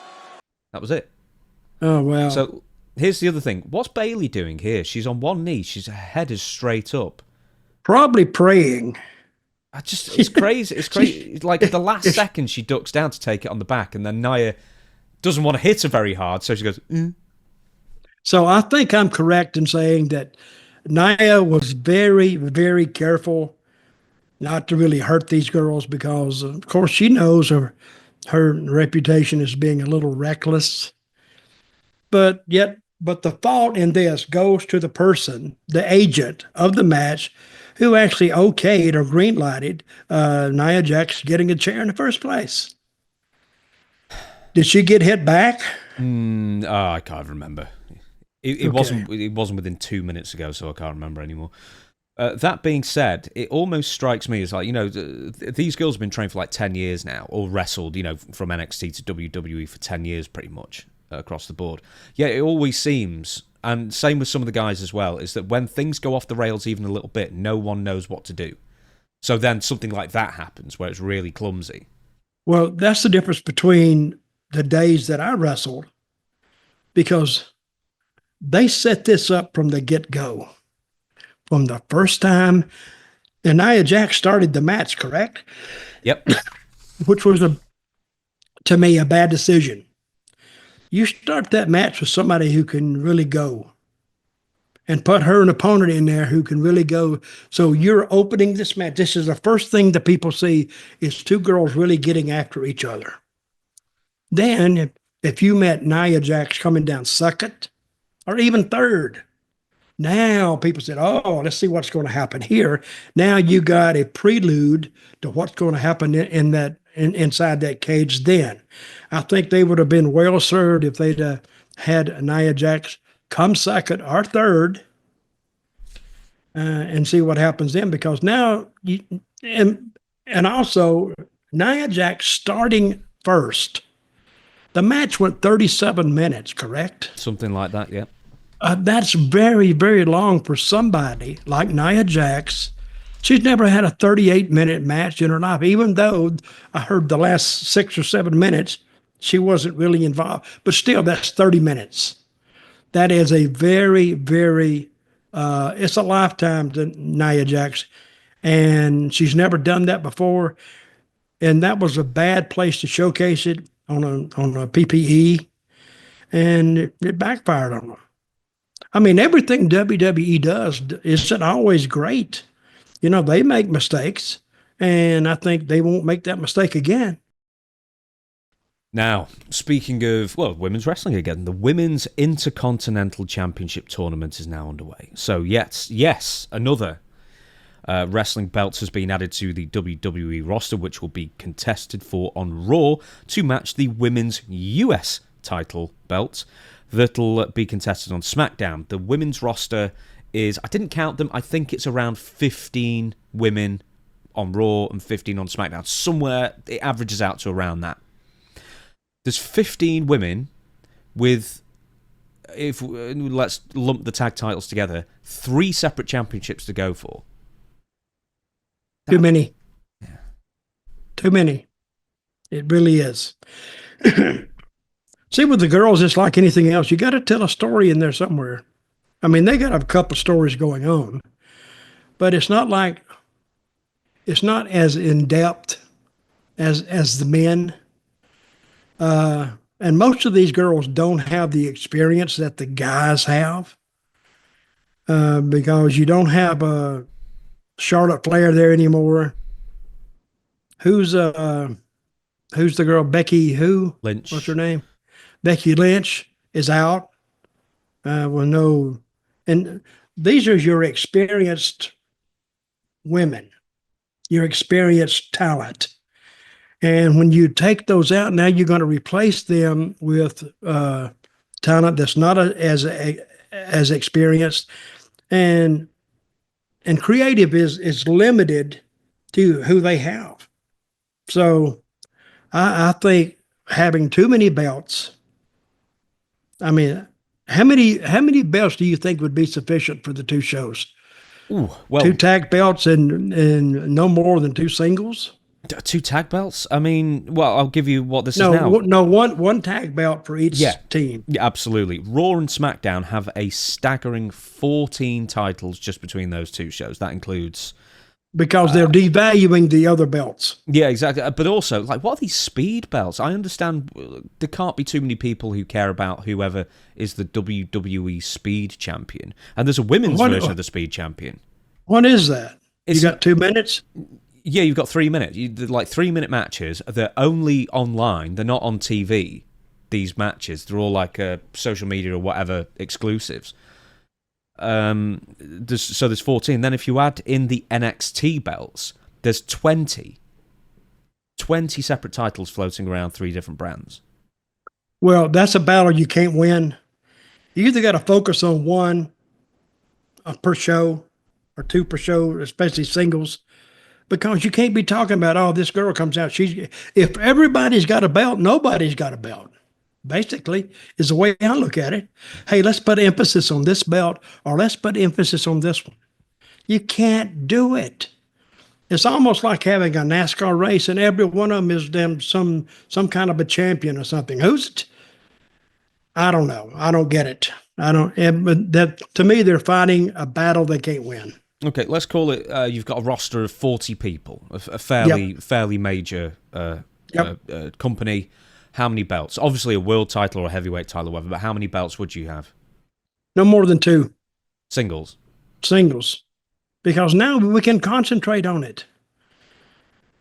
That was it. Oh wow. So here's the other thing. What's Bailey doing here? She's on one knee. Her head is straight up. Probably praying. It's crazy. It's crazy. Like the last second, she ducks down to take it on the back, and then Nia doesn't want to hit her very hard, so she goes. So I think I'm correct in saying that Nia was very, very careful not to really hurt these girls because, of course, she knows her reputation as being a little reckless. But the fault in this goes to the person, the agent of the match, who actually okayed or green-lighted Nia Jax getting a chair in the first place. Did she get hit back? I can't remember. It wasn't within 2 minutes ago, so I can't remember anymore. That being said, it almost strikes me as like, these girls have been trained for like 10 years now, or wrestled, from NXT to WWE for 10 years pretty much across the board. Yeah, it always seems, and same with some of the guys as well, is that when things go off the rails even a little bit, no one knows what to do. So then something like that happens where it's really clumsy. Well, that's the difference between the days that I wrestled, because they set this up from the get-go. From the first time, and Nia Jax started the match, correct? Yep. Which was, to me, a bad decision. You start that match with somebody who can really go and put an opponent in there who can really go. So you're opening this match. This is the first thing that people see is two girls really getting after each other. Then, if you met Nia Jax coming down second or even third, now people said, oh, let's see what's going to happen here. Now you got a prelude to what's going to happen inside that cage then. I think they would have been well served if they'd had Nia Jax come second or third and see what happens then. Because now, and also Nia Jax starting first. The match went 37 minutes, correct? Something like that, yeah. That's very, very long for somebody like Nia Jax. She's never had a 38-minute match in her life, even though I heard the last 6 or 7 minutes, she wasn't really involved. But still, that's 30 minutes. That is a very, very, it's a lifetime to Nia Jax. And she's never done that before. And that was a bad place to showcase it on a PPE. And it backfired on them. I mean, everything WWE does isn't always great. They make mistakes, and I think they won't make that mistake again. Now, speaking of, women's wrestling again, the Women's Intercontinental Championship Tournament is now underway. So, yes, another wrestling belts has been added to the WWE roster, which will be contested for on Raw to match the Women's US title belt that'll be contested on SmackDown. The women's roster is, I didn't count them, I think it's around 15 women on Raw and 15 on SmackDown. Somewhere it averages out to around that. There's 15 women with, let's lump the tag titles together, 3 separate championships to go for. Too many. Yeah. Too many. It really is. See, with the girls, it's like anything else. You got to tell a story in there somewhere. I mean, they got a couple stories going on, but it's not as in depth as the men. And most of these girls don't have the experience that the guys have, because you don't have a Charlotte Flair there anymore. Who's the girl? Becky who? Lynch. What's her name? Becky Lynch is out. And these are your experienced women, your experienced talent. And when you take those out, now you're going to replace them with talent that's not as experienced, and creative is limited to who they have. So I think having too many belts. I mean, how many belts do you think would be sufficient for the two shows? Ooh, well, 2 tag belts and no more than 2 singles. 2 tag belts? I mean, well, I'll give you what this is now. No, one tag belt for each team. Yeah, absolutely. Raw and SmackDown have a staggering 14 titles just between those 2 shows. That includes... Because they're devaluing the other belts. Yeah, exactly. But also, like, what are these speed belts? I understand there can't be too many people who care about whoever is the WWE Speed Champion. And there's a women's version of the Speed Champion. What is that? You got 2 minutes? Yeah, you've got 3 minutes. They're like 3-minute matches. They're only online. They're not on TV, these matches. They're all like social media or whatever exclusives. There's 14. Then if you add in the NXT belts, there's 20 separate titles floating around 3 different brands. Well, that's a battle you can't win. You either got to focus on 1 per show or 2 per show, especially singles, because you can't be talking about, oh, this girl comes out. If everybody's got a belt, nobody's got a belt. Basically, is the way I look at it. Hey, let's put emphasis on this belt, or let's put emphasis on this one. You can't do it. It's almost like having a NASCAR race, and every one of them is some kind of a champion or something. Who's it? I don't know. I don't get it. But that, to me, they're fighting a battle they can't win. Okay, let's call it. You've got a roster of 40 people, a fairly major company. How many belts? Obviously, a world title or a heavyweight title, or whatever. But how many belts would you have? No more than 2. Singles. Because now we can concentrate on it.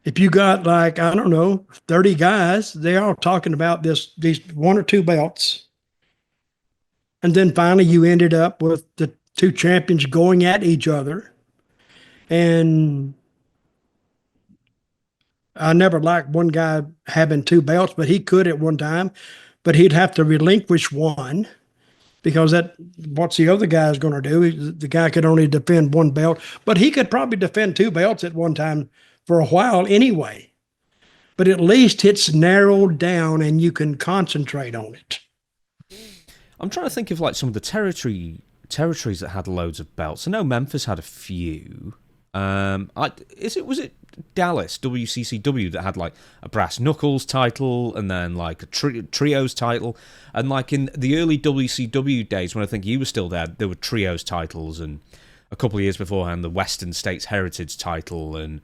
If you got, like, I don't know, 30 guys, they're all talking about these 1 or 2 belts. And then finally you ended up with the 2 champions going at each other. And I never liked one guy having 2 belts, but he could at one time. But he'd have to relinquish 1. Because what's the other guy's going to do? The guy could only defend 1 belt, but he could probably defend 2 belts at one time for a while anyway. But at least it's narrowed down and you can concentrate on it. I'm trying to think of like some of the territories that had loads of belts. I know Memphis had a few. Was it Dallas WCCW that had like a brass knuckles title and then like a trios title, and like in the early WCW days when I think you were still there were trios titles, and a couple of years beforehand the Western States Heritage title, and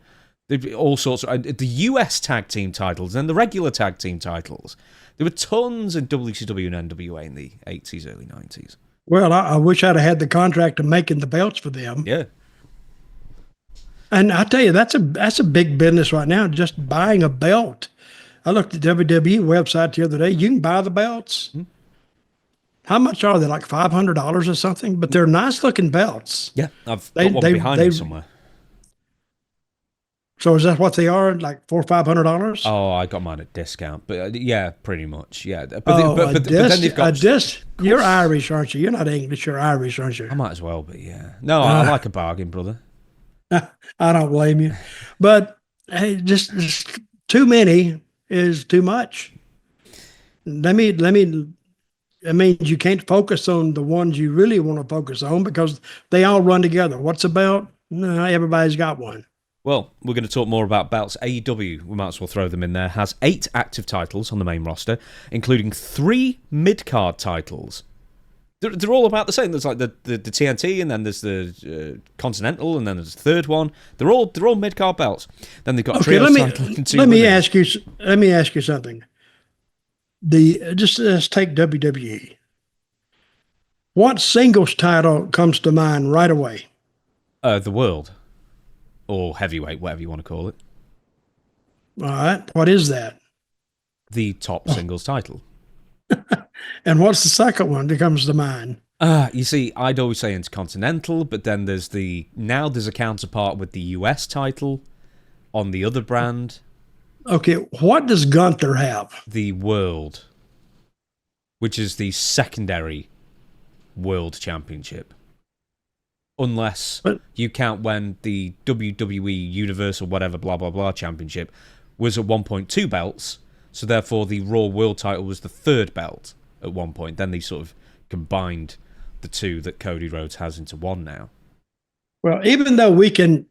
all sorts of the US tag team titles and the regular tag team titles. There were tons in WCW and NWA in the 80s, early 90s. Well, I wish I'd have had the contract of making the belts for them. Yeah. And I tell you, that's a big business right now, just buying a belt. I looked at the WWE website the other day. You can buy the belts. Mm-hmm. How much are they? Like $500 or something? But they're nice looking belts. Yeah, I've got one behind me somewhere. So is that what they are? Like $400 or $500? Oh, I got mine at discount, but yeah, pretty much, yeah. But then they've got a disc. You're Irish, aren't you? You're not English. You're Irish, aren't you? I might as well be. Yeah. No, I like a bargain, brother. I don't blame you, but hey, just too many is too much. It means you can't focus on the ones you really want to focus on because they all run together. What's about? No, everybody's got one. Well, we're going to talk more about belts. AEW, we might as well throw them in there, has 8 active titles on the main roster, including 3 mid-card titles. They're all about the same. There's like the TNT, and then there's the Continental, and then there's the third one. They're all mid-card belts. Then they've got trio titles and 2 let me women's. ask you something. Let's take WWE. What singles title comes to mind right away? The World. Or heavyweight, whatever you want to call it. All right. What is that? The top singles title. And what's the second one that comes to mind? You see, I'd always say Intercontinental, but then there's a counterpart with the US title on the other brand. Okay, what does Gunther have? The World, which is the secondary World Championship. Unless you count when the WWE Universal whatever blah blah blah Championship was at one point 2 belts, so therefore the Raw World title was the 3rd belt at one point. Then they sort of combined the 2 that Cody Rhodes has into 1 now. Well, even though we can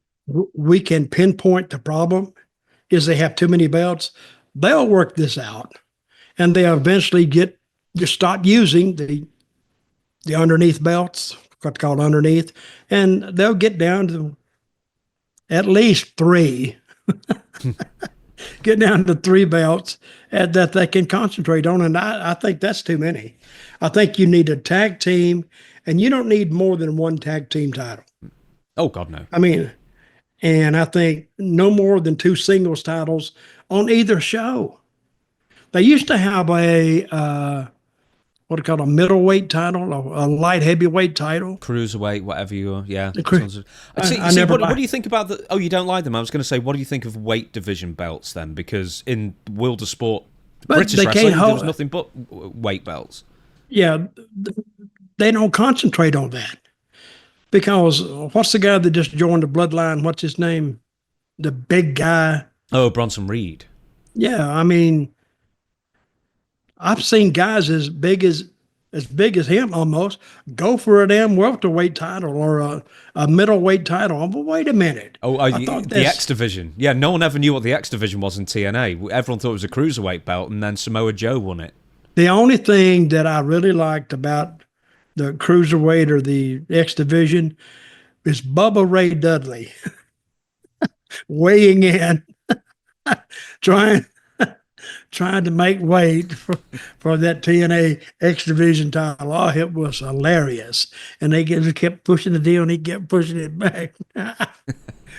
pinpoint the problem is they have too many belts, they'll work this out, and they'll eventually just stop using the underneath belts, what's called underneath, and they'll get down to at least 3. Get down to 3 belts that they can concentrate on, and I think that's too many. I think you need a tag team, and you don't need more than 1 tag team title. Oh, God, no. I mean, and I think no more than 2 singles titles on either show. They used to have a what do you call a middleweight title, a light heavyweight title, cruiserweight, whatever you are. Yeah. What do you think about the? Oh, you don't like them? I was going to say, what do you think of weight division belts then? Because in world of sport, British wrestling, there was nothing but weight belts. Yeah, they don't concentrate on that because what's the guy that just joined the Bloodline? What's his name? The big guy. Oh, Bronson Reed. Yeah, I mean, I've seen guys as big as him almost go for a damn welterweight title or a middleweight title. But wait a minute. Oh, the X Division. Yeah, no one ever knew what the X Division was in TNA. Everyone thought it was a cruiserweight belt, and then Samoa Joe won it. The only thing that I really liked about the cruiserweight or the X Division is Bubba Ray Dudley weighing in, trying to make weight for that TNA X Division title. Oh, it was hilarious. And they just kept pushing the deal, and he kept pushing it back.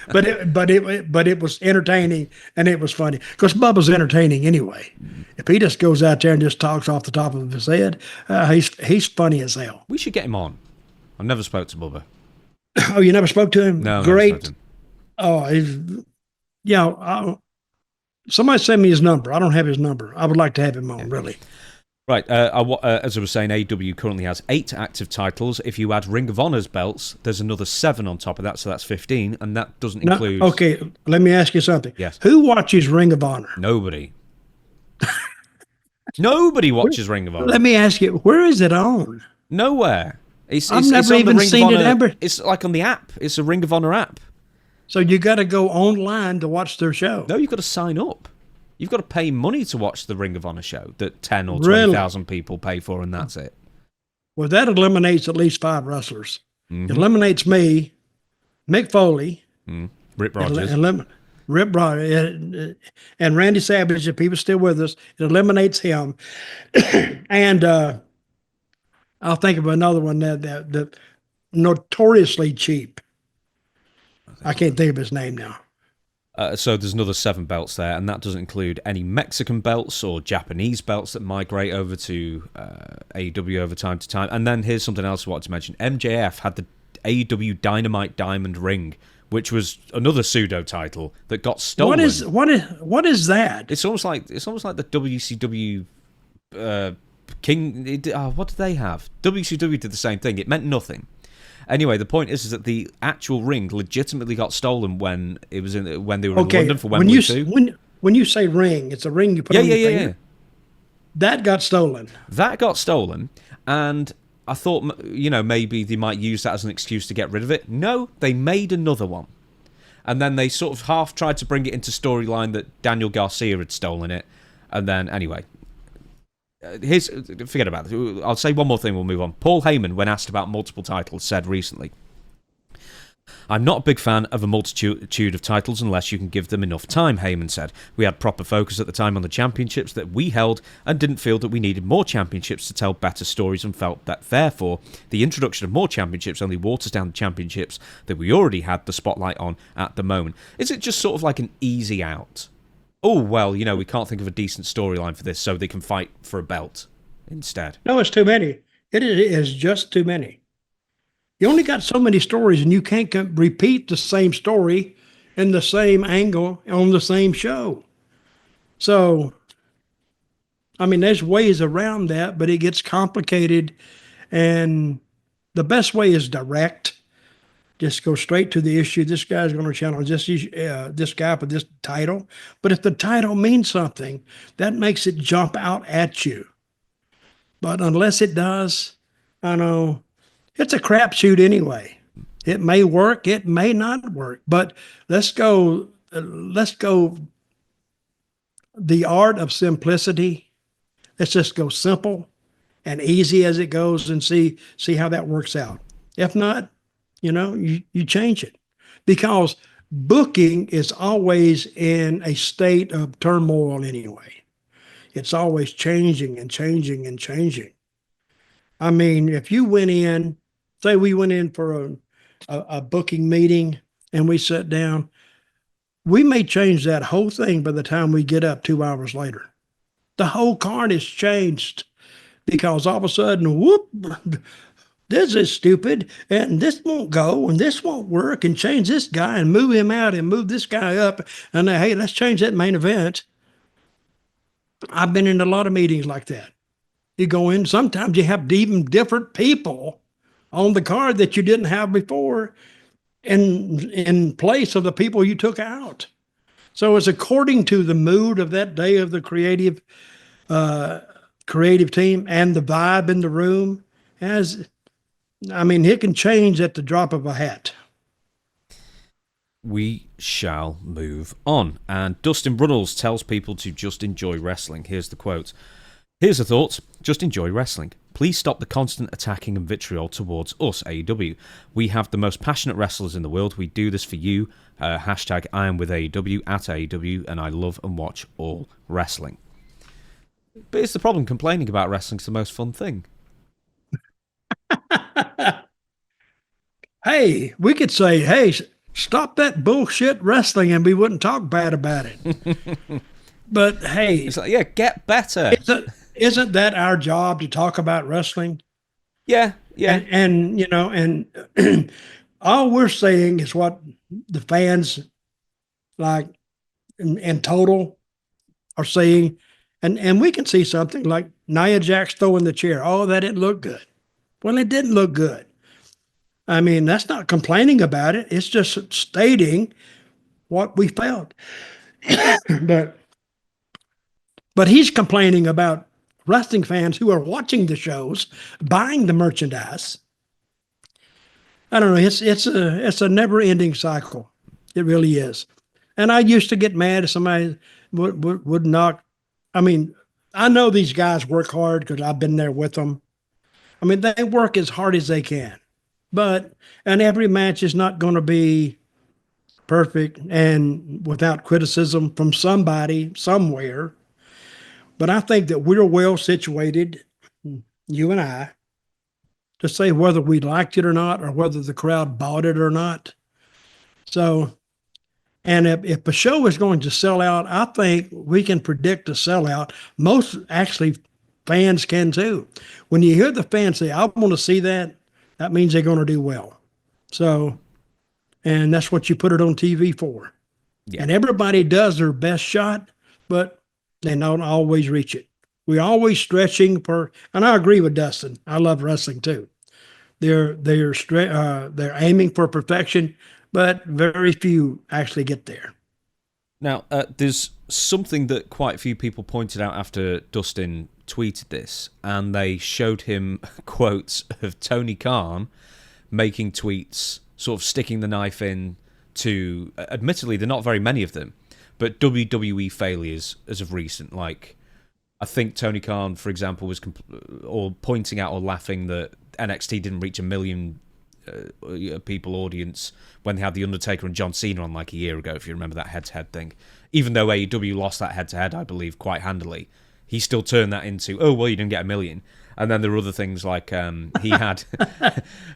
but it was entertaining, and it was funny. Because Bubba's entertaining anyway. If he just goes out there and just talks off the top of his head, he's funny as hell. We should get him on. I never spoke to Bubba. Oh, you never spoke to him? No, great. Never spoke to him. Oh, somebody send me his number. I don't have his number. I would like to have him on, really. Right. As I was saying, AEW currently has 8 active titles. If you add Ring of Honor's belts, there's another 7 on top of that, so that's 15, and that doesn't include... Okay, let me ask you something. Yes. Who watches Ring of Honor? Nobody. Nobody watches Ring of Honor. Let me ask you, where is it on? Nowhere. I've never even seen it ever. It's like on the app. It's a Ring of Honor app. So you got to go online to watch their show. No, you've got to sign up. You've got to pay money to watch the Ring of Honor show that 10 or 20,000 people pay for, and that's it. Well, that eliminates at least 5 wrestlers. Mm-hmm. It eliminates me, Mick Foley, Rip Rogers, Rip Rogers, and Randy Savage. If he was still with us, it eliminates him. And I'll think of another one that notoriously cheap. I can't think of his name now. So there's another 7 belts there, and that doesn't include any Mexican belts or Japanese belts that migrate over to AEW over time to time. And then here's something else I wanted to mention. MJF had the AEW Dynamite Diamond Ring, which was another pseudo title that got stolen. What is that? It's almost like the WCW King. What did they have? WCW did the same thing. It meant nothing. Anyway, the point is that the actual ring legitimately got stolen when they were in London for Wembley 2. When you say ring, it's a ring you put on your finger. Yeah. That got stolen. That got stolen, and I thought, maybe they might use that as an excuse to get rid of it. No, they made another one. And then they sort of half tried to bring it into storyline that Daniel Garcia had stolen it. And then, anyway, forget about it. I'll say one more thing, we'll move on. Paul Heyman, when asked about multiple titles, said recently, "I'm not a big fan of a multitude of titles unless you can give them enough time," Heyman said. "We had proper focus at the time on the championships that we held and didn't feel that we needed more championships to tell better stories, and felt that, therefore, the introduction of more championships only waters down the championships that we already had the spotlight on at the moment." Is it just sort of like an easy out? Oh, well, we can't think of a decent storyline for this, so they can fight for a belt instead. No, it's too many. It is just too many. You only got so many stories, and you can't repeat the same story in the same angle on the same show. So, I mean, there's ways around that, but it gets complicated. And the best way is direct. Just go straight to the issue. This guy's going to challenge this guy for this title. But if the title means something, that makes it jump out at you. But unless it does, I know it's a crapshoot anyway. It may work, it may not work. But let's go. The art of simplicity. Let's just go simple and easy as it goes, and see how that works out. If not, you change it, because booking is always in a state of turmoil anyway. It's always changing and changing and changing. I mean, if you went in, say we went in for a booking meeting and we sat down, we may change that whole thing by the time we get up 2 hours later. The whole card is changed because all of a sudden, whoop, this is stupid, and this won't go, and this won't work, and change this guy and move him out and move this guy up. And hey, let's change that main event. I've been in a lot of meetings like that. You go in, sometimes you have even different people on the card that you didn't have before in place of the people you took out. So it's according to the mood of that day of the creative team and the vibe in the room. It can change at the drop of a hat. We shall move on. And Dustin Runnels tells people to just enjoy wrestling. Here's the quote. "Here's the thoughts. Just enjoy wrestling. Please stop the constant attacking and vitriol towards us, AEW. We have the most passionate wrestlers in the world. We do this for you. Hashtag I am with AEW at AEW, and I love and watch all wrestling." But it's the problem. Complaining about wrestling's the most fun thing. Hey, we could say, hey, stop that bullshit wrestling, and we wouldn't talk bad about it. But hey, it's like, yeah, get better. Isn't that our job, to talk about wrestling? Yeah. And all we're saying is what the fans like in total are saying. And we can see something like Nia Jax throwing the chair. Oh, that didn't look good. Well, it didn't look good. I mean, that's not complaining about it. It's just stating what we felt. But he's complaining about wrestling fans who are watching the shows, buying the merchandise. I don't know. It's a never-ending cycle. It really is. And I used to get mad if somebody would knock. I mean, I know these guys work hard because I've been there with them. I mean, they work as hard as they can. And every match is not going to be perfect and without criticism from somebody somewhere. But I think that we're well situated, you and I, to say whether we liked it or not, or whether the crowd bought it or not. So, and if a show is going to sell out, I think we can predict a sellout. Most actually fans can too. When you hear the fans say, I want to see that, that means they're going to do well. So, and that's what you put it on TV for. Yeah. And everybody does their best shot, but they don't always reach it. We're always stretching for, and I agree with Dustin. I love wrestling too. They're aiming for perfection, but very few actually get there. Now, there's something that quite a few people pointed out after Dustin tweeted this, and they showed him quotes of Tony Khan making tweets, sort of sticking the knife in to, admittedly, there are not very many of them, but WWE failures as of recent. Like, I think Tony Khan, for example, was or pointing out or laughing that NXT didn't reach 1 million people audience when they had The Undertaker and John Cena on like a year ago, if you remember that head-to-head thing. Even though AEW lost that head-to-head, I believe, quite handily, he still turned that into, oh, well, you didn't get 1 million. And then there were other things like he had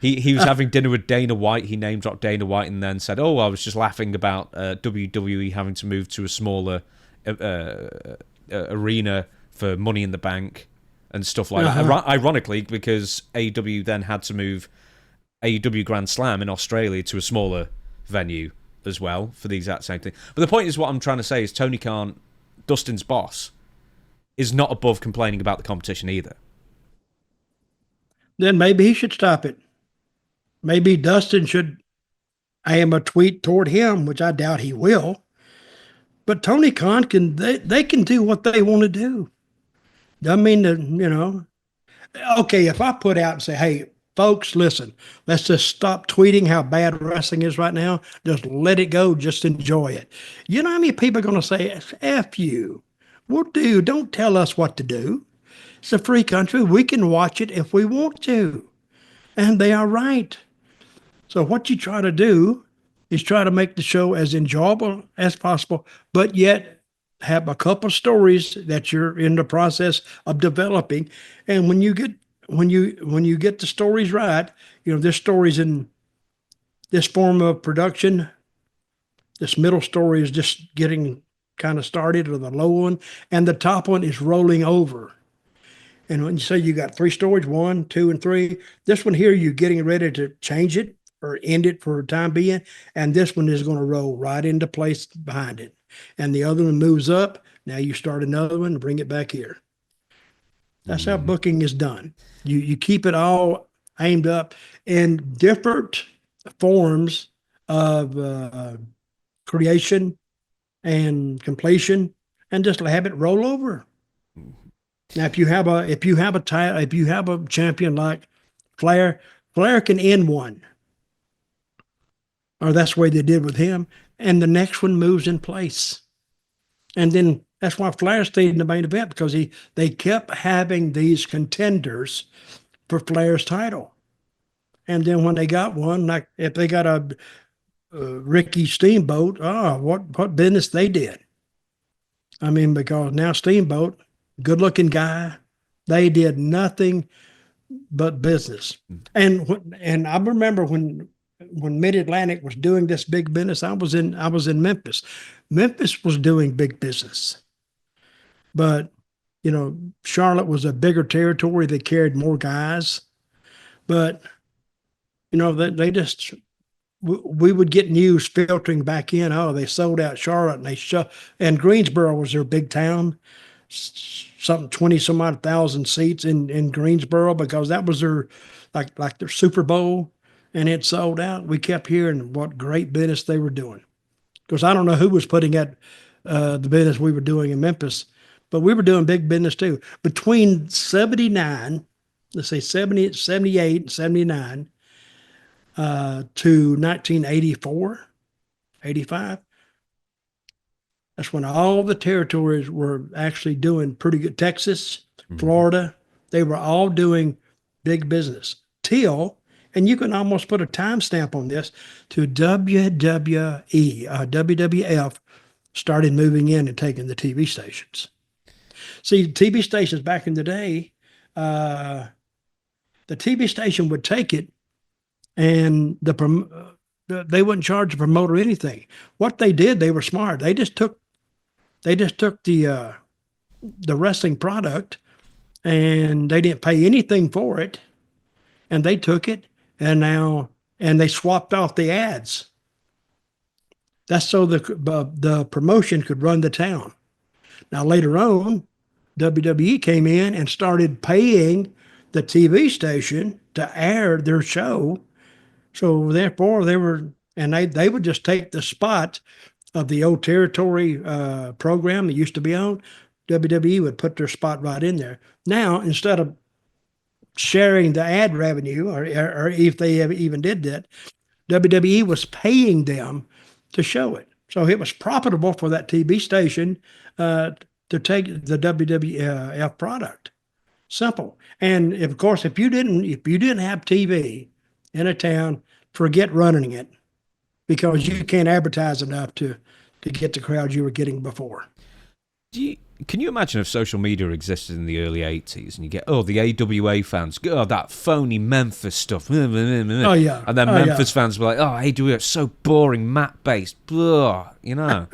he was having dinner with Dana White. He name dropped Dana White and then said, "Oh, I was just laughing about WWE having to move to a smaller arena for Money in the Bank and stuff like that." Ironically, because AEW then had to move AEW Grand Slam in Australia to a smaller venue as well for the exact same thing. But the point is, what I'm trying to say is Tony Khan, Dustin's boss, is not above complaining about the competition either. Then maybe he should stop it. Maybe Dustin should aim a tweet toward him, which I doubt he will. But Tony Khan they can do what they want to do. I mean, okay, if I put out and say, hey, folks, listen, let's just stop tweeting how bad wrestling is right now. Just let it go. Just enjoy it. You know how many people are going to say, F you? Well, dude, don't tell us what to do. It's a free country. We can watch it if we want to. And they are right. So what you try to do is try to make the show as enjoyable as possible, but yet have a couple stories that you're in the process of developing. And when you get the stories right, there's stories in this form of production. This middle story is just getting kind of started, or the low one, and the top one is rolling over. And when you say you got 3 stories, 1, 2, and 3, this one here, you're getting ready to change it or end it for the time being. And this one is going to roll right into place behind it. And the other one moves up. Now you start another one and bring it back here. That's how booking is done. You keep it all aimed up in different forms of creation and completion, and just have it roll over. Now, if you have a champion like Flair can end one, or that's the way they did with him, and the next one moves in place. And then that's why Flair stayed in the main event, because they kept having these contenders for Flair's title. And then when they got one, like if they got a Ricky Steamboat, what business they did. I mean, because now Steamboat, good-looking guy, they did nothing but business. And I remember when Mid-Atlantic was doing this big business, I was in Memphis. Memphis was doing big business. But, Charlotte was a bigger territory. They carried more guys. But, they just, we would get news filtering back in. Oh, they sold out Charlotte, and Greensboro was their big town. Something 20 some odd thousand seats in Greensboro, because that was their like their Super Bowl, and it sold out. We kept hearing what great business they were doing, because I don't know who was putting at the business we were doing in Memphis, but we were doing big business too. Between 79, let's say 70, 78, and 79 to 1984, 85. That's when all the territories were actually doing pretty good. Texas, Florida, they were all doing big business. And you can almost put a timestamp on this, to WWE, WWF started moving in and taking the TV stations. See, TV stations back in the day, the TV station would take it, and they wouldn't charge the promoter anything. What they did, they were smart. They just took the wrestling product, and they didn't pay anything for it, and they took it, and they swapped off the ads. That's so the promotion could run the town. Now later on, WWE came in and started paying the TV station to air their show. So therefore they would just take the spot of the old territory program that used to be on. WWE would put their spot right in there. Now, instead of sharing the ad revenue, or if they even did that, WWE was paying them to show it. So it was profitable for that TV station to take the WWF product. Simple. And of course, if you didn't have TV in a town, forget running it, because you can't advertise enough to get the crowd you were getting before. Can you imagine if social media existed in the early 80s and you get, the AWA fans, that phony Memphis stuff. Oh, yeah. And then Memphis fans were like, AWA, it's so boring, map-based, blah, you know.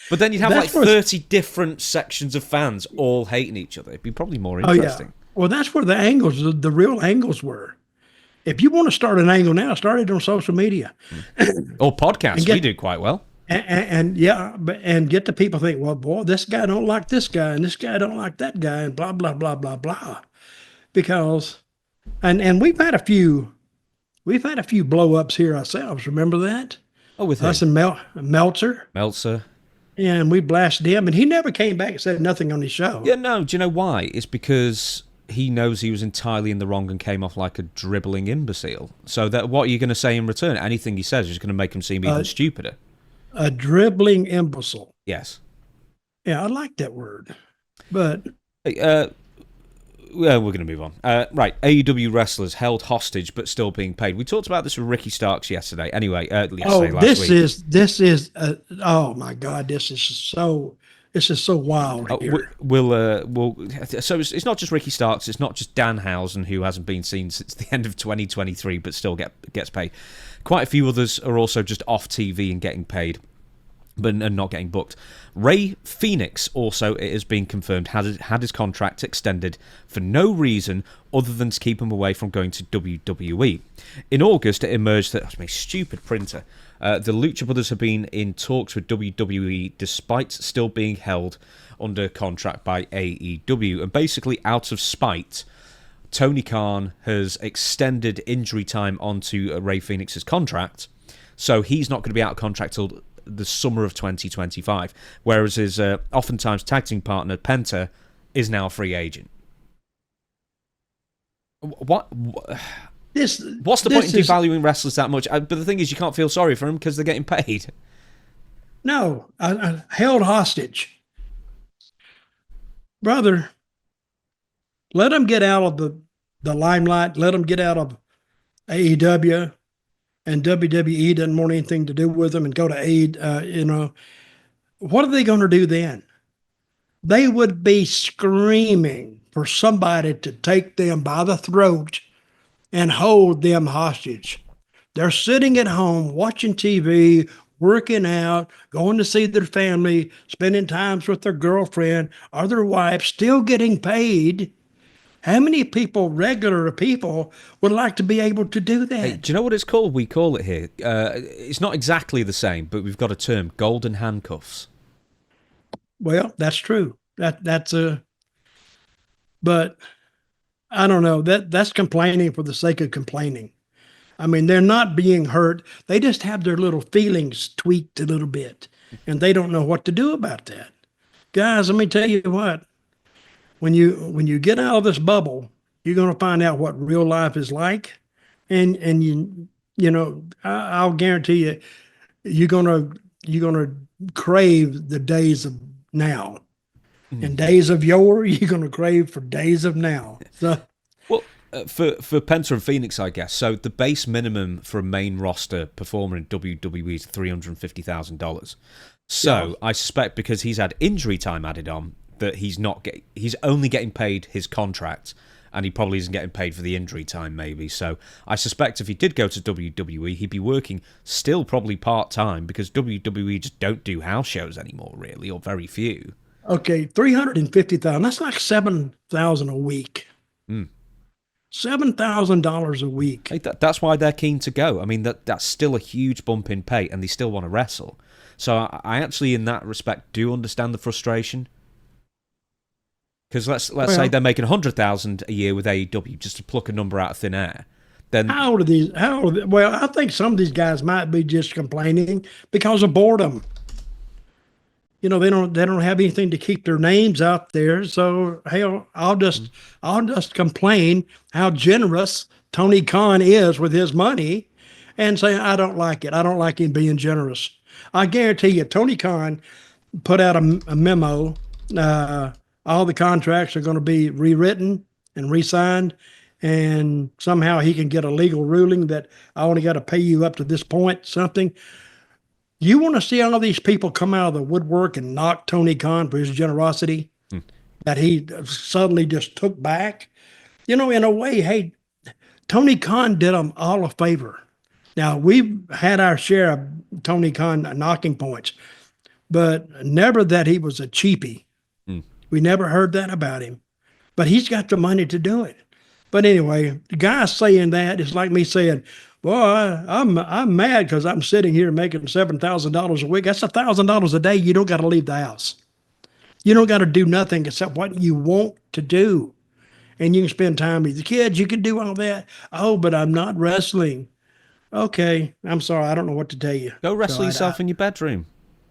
But then you'd have like 30 different sections of fans all hating each other. It'd be probably more interesting. Yeah. Well, that's where the real angles were. If you want to start an angle now, start it on social media. Or podcasts. We do quite well. And get the people think, well, boy, this guy don't like this guy, and this guy don't like that guy, and blah, blah, blah, blah, blah. Because, and we've had a few blow-ups here ourselves. Remember that? Oh, with us him. and Meltzer. Yeah, and we blasted him, and he never came back and said nothing on his show. Yeah, no. Do you know why? It's because he knows he was entirely in the wrong and came off like a dribbling imbecile. So that what are you going to say in return? Anything he says is going to make him seem even stupider. A dribbling imbecile. Yes. Yeah, I like that word. But we're going to move on. Right, AEW wrestlers held hostage but still being paid. We talked about this with Ricky Starks yesterday. Anyway, last week. Oh my God, this is so wild here. So it's not just Ricky Starks. It's not just Danhausen, who hasn't been seen since the end of 2023 but still gets paid. Quite a few others are also just off TV and getting paid, and not getting booked. Ray Phoenix also, it has been confirmed, had his contract extended for no reason other than to keep him away from going to WWE. In August, it emerged that, my stupid printer, the Lucha Brothers have been in talks with WWE despite still being held under contract by AEW. And basically, out of spite, Tony Khan has extended injury time onto Ray Phoenix's contract, so he's not going to be out of contract till the summer of 2025, whereas his oftentimes tag team partner Penta is now a free agent. What's the point in devaluing wrestlers that much? But the thing is, you can't feel sorry for them because they're getting paid. No, held hostage, brother. Let them get out of the limelight. Let them get out of AEW. And WWE doesn't want anything to do with them and go to what are they going to do then? They would be screaming for somebody to take them by the throat and hold them hostage. They're sitting at home watching TV, working out, going to see their family, spending times with their girlfriend or their wife, still getting paid. How many regular people, would like to be able to do that? Hey, do you know what it's called? We call it here. It's not exactly the same, but we've got a term: golden handcuffs. Well, that's true. But I don't know. That's complaining for the sake of complaining. I mean, they're not being hurt. They just have their little feelings tweaked a little bit, and they don't know what to do about that. Guys, let me tell you what. When you get out of this bubble, you're going to find out what real life is like, and I'll guarantee you, you're gonna crave the days of now, and days of yore you're gonna crave for days of now. So, well, for Penta and Phoenix, I guess. So the base minimum for a main roster performer in WWE is $350,000. So yeah. I suspect because he's had injury time added on, that he's only getting paid his contract, and he probably isn't getting paid for the injury time, maybe. So I suspect if he did go to WWE, he'd be working still probably part-time, because WWE just don't do house shows anymore, really, or very few. Okay, $350,000. That's like $7,000 a week. $7,000 a week. Hey, that's why they're keen to go. I mean, that's still a huge bump in pay, and they still want to wrestle. So I actually, in that respect, do understand the frustration. Because let's say they're making $100,000 a year with AEW, just to pluck a number out of thin air. Then how old are these? Well, I think some of these guys might be just complaining because of boredom. They don't have anything to keep their names out there. So hell, I'll just complain how generous Tony Khan is with his money, and saying, I don't like it. I don't like him being generous. I guarantee you, Tony Khan put out a memo. All the contracts are going to be rewritten and re-signed, and somehow he can get a legal ruling that I only got to pay you up to this point, something. You want to see all these people come out of the woodwork and knock Tony Khan for his generosity that he suddenly just took back? In a way, hey, Tony Khan did them all a favor. Now, we've had our share of Tony Khan knocking points, but never that he was a cheapie. We never heard that about him. But he's got the money to do it. But anyway, the guy saying that is like me saying, boy, I'm mad because I'm sitting here making $7,000 a week. That's $1,000 a day. You don't got to leave the house. You don't got to do nothing except what you want to do. And you can spend time with the kids. You can do all that. Oh, but I'm not wrestling. Okay, I'm sorry. I don't know what to tell you. Go wrestle yourself in your bedroom.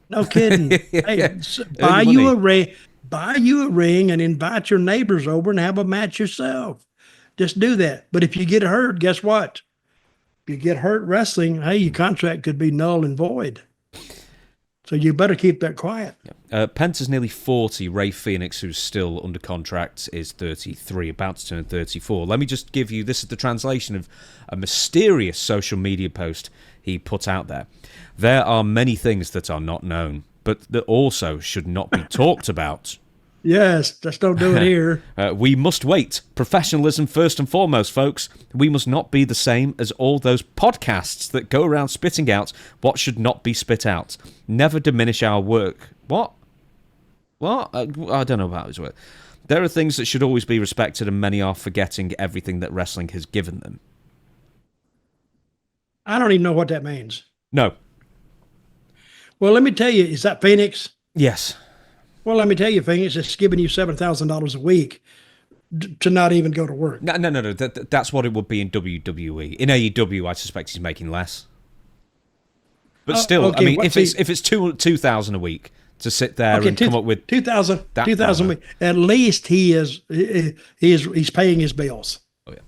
No kidding. Hey, buy you a ring and invite your neighbors over and have a match yourself. Just do that. But if you get hurt, guess what? If you get hurt wrestling, hey, your contract could be null and void. So you better keep that quiet. Penta's nearly 40. Ray Phoenix, who's still under contract, is 33, about to turn 34. Let me just give you, this is the translation of a mysterious social media post he put out there. There are many things that are not known, but that also should not be talked about. Yes, just don't do it here. We must wait. Professionalism first and foremost, folks. We must not be the same as all those podcasts that go around spitting out what should not be spit out. Never diminish our work. What? I don't know about his work. There are things that should always be respected, and many are forgetting everything that wrestling has given them. I don't even know what that means. No. Well, let me tell you, is that Phoenix? Yes. Well, let me tell you, Phoenix, it's giving you $7,000 a week to not even go to work. No. That's what it would be in WWE. In AEW, I suspect he's making less. But still, okay, I mean, if it's $2,000 a week to sit there and come up with $2,000 a week, at least he's paying his bills. Oh yeah.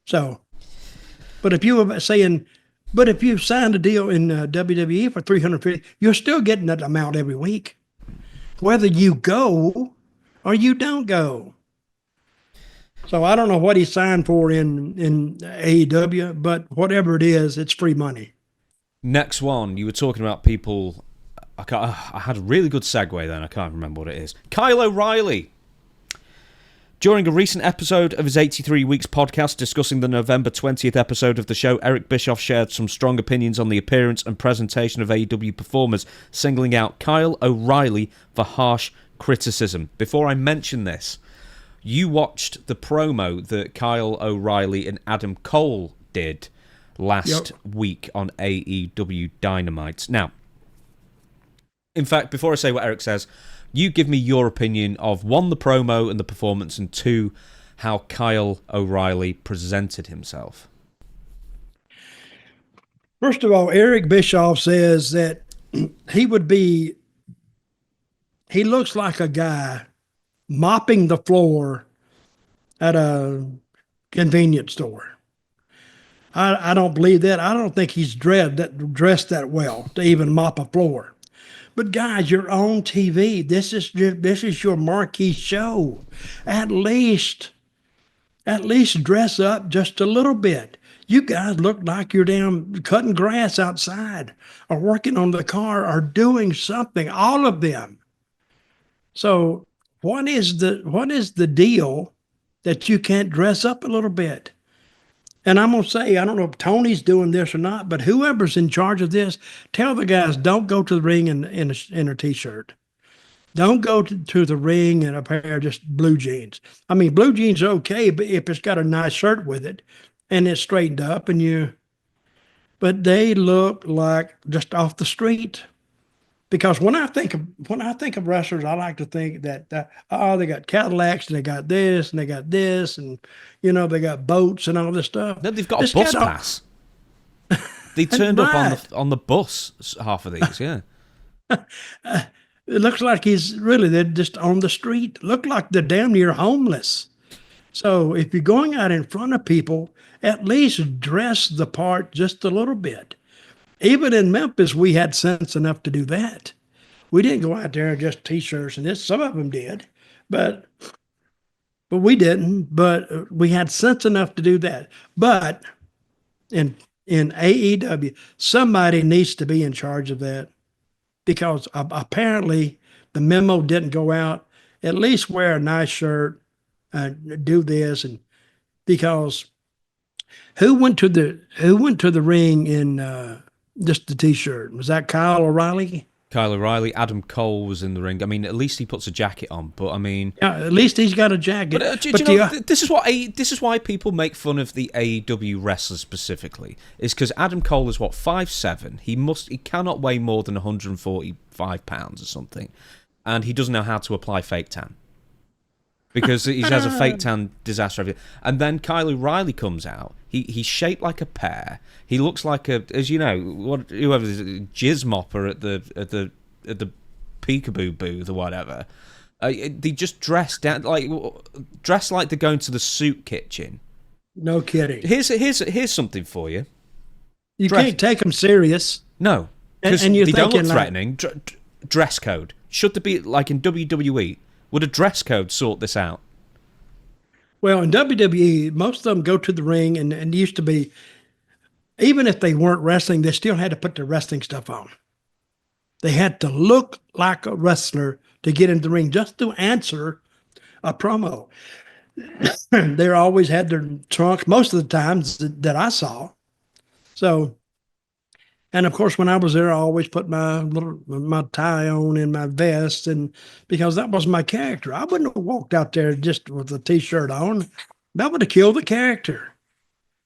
So, but if you were saying, but if you signed a deal in WWE for $350, you're still getting that amount every week, whether you go or you don't go. So I don't know what he signed for in AEW, but whatever it is, it's free money. Next one, you were talking about people. I had a really good segue then. I can't remember what it is. Kyle O'Reilly. During a recent episode of his 83 Weeks podcast discussing the November 20th episode of the show, Eric Bischoff shared some strong opinions on the appearance and presentation of AEW performers, singling out Kyle O'Reilly for harsh criticism. Before I mention this, you watched the promo that Kyle O'Reilly and Adam Cole did last week on AEW Dynamite. Now, in fact, before I say what Eric says, you give me your opinion of, one, the promo and the performance, and two, how Kyle O'Reilly presented himself. First of all, Eric Bischoff says that he looks like a guy mopping the floor at a convenience store. I don't believe that. I don't think he's dressed that well to even mop a floor. But guys, you're on TV. This is your marquee show. At least dress up just a little bit. You guys look like you're down cutting grass outside or working on the car or doing something, all of them. So what is the deal that you can't dress up a little bit? And I'm going to say, I don't know if Tony's doing this or not, but whoever's in charge of this, tell the guys, don't go to the ring in a T-shirt. Don't go to the ring in a pair of just blue jeans. I mean, blue jeans are okay, but if it's got a nice shirt with it and it's straightened up but they look like just off the street. Because when I think of wrestlers, I like to think that they got Cadillacs and they got this and they got this and they got boats and all this stuff. No, they've got a bus pass. They turned up on the bus. Half of these, yeah. It looks like they're just on the street. Look like they're damn near homeless. So if you're going out in front of people, at least dress the part just a little bit. Even in Memphis, we had sense enough to do that. We didn't go out there in just T-shirts and this. Some of them did, but we didn't. But we had sense enough to do that. But in AEW, somebody needs to be in charge of that, because apparently the memo didn't go out. At least wear a nice shirt, do this, and because who went to the ring in just the T-shirt? Was that Kyle O'Reilly? Kyle O'Reilly, Adam Cole was in the ring. I mean, at least he puts a jacket on. But I mean, yeah, at least he's got a jacket. But, do you know, this is why people make fun of the AEW wrestlers specifically. Is because Adam Cole is 5'7". He cannot weigh more than 145 pounds or something, and he doesn't know how to apply fake tan. Because he has a fake tan disaster. And then Kyle O'Reilly comes out. He's shaped like a pear. He looks like as you know, whoever is jizz mopper at the peekaboo booth or whatever. They just dress down like they're going to the soup kitchen. No kidding. Here's something for you. You can't take them serious. No, because they don't look threatening. Dress code should there be like in WWE? Would a dress code sort this out? Well, in WWE, most of them go to the ring, and it used to be, even if they weren't wrestling, they still had to put their wrestling stuff on. They had to look like a wrestler to get into the ring just to answer a promo. They always had their trunk most of the times that I saw. So, and of course, when I was there, I always put my tie on and my vest, and because that was my character. I wouldn't have walked out there just with a T-shirt on. That would have killed the character.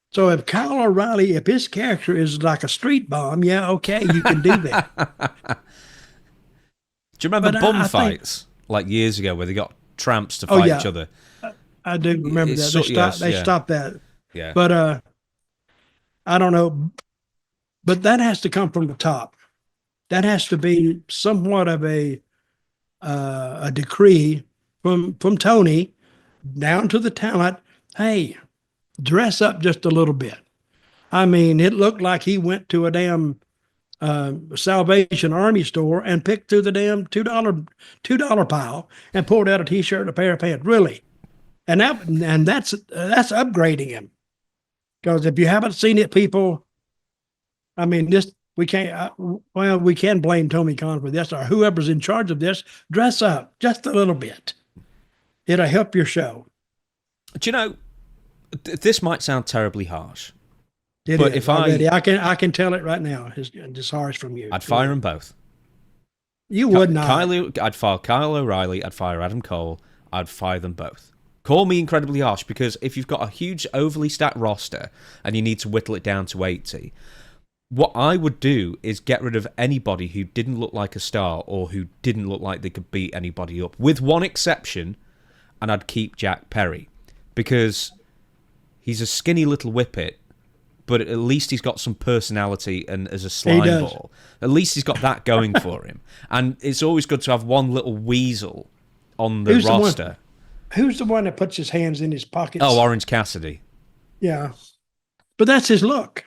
So if Kyle O'Reilly, if his character is like a street bomb, yeah, okay, you can do that. Do you remember bum fights like years ago where they got tramps to fight each other? I do remember that. They stopped that. Yeah. But I don't know. But that has to come from the top. That has to be somewhat of a decree from Tony down to the talent. Hey, dress up just a little bit. I mean, it looked like he went to a damn Salvation Army store and picked through the damn $2 pile and pulled out a T-shirt and a pair of pants. Really, and that's upgrading him. Because if you haven't seen it, people. I mean, we can't. We can blame Tony Khan for this, or whoever's in charge of this. Dress up just a little bit; it'll help your show. Do you know? This might sound terribly harsh, but if I can tell it right now. It's harsh from you. I'd fire them both. You would not. I'd fire Kyle O'Reilly. I'd fire Adam Cole. I'd fire them both. Call me incredibly harsh, because if you've got a huge, overly stacked roster and you need to whittle it down to 80. What I would do is get rid of anybody who didn't look like a star or who didn't look like they could beat anybody up, with one exception, and I'd keep Jack Perry, because he's a skinny little whippet, but at least he's got some personality and as a slime ball. At least he's got that going for him. And it's always good to have one little weasel on the roster. Who's the one that puts his hands in his pockets? Oh, Orange Cassidy. Yeah. But that's his look.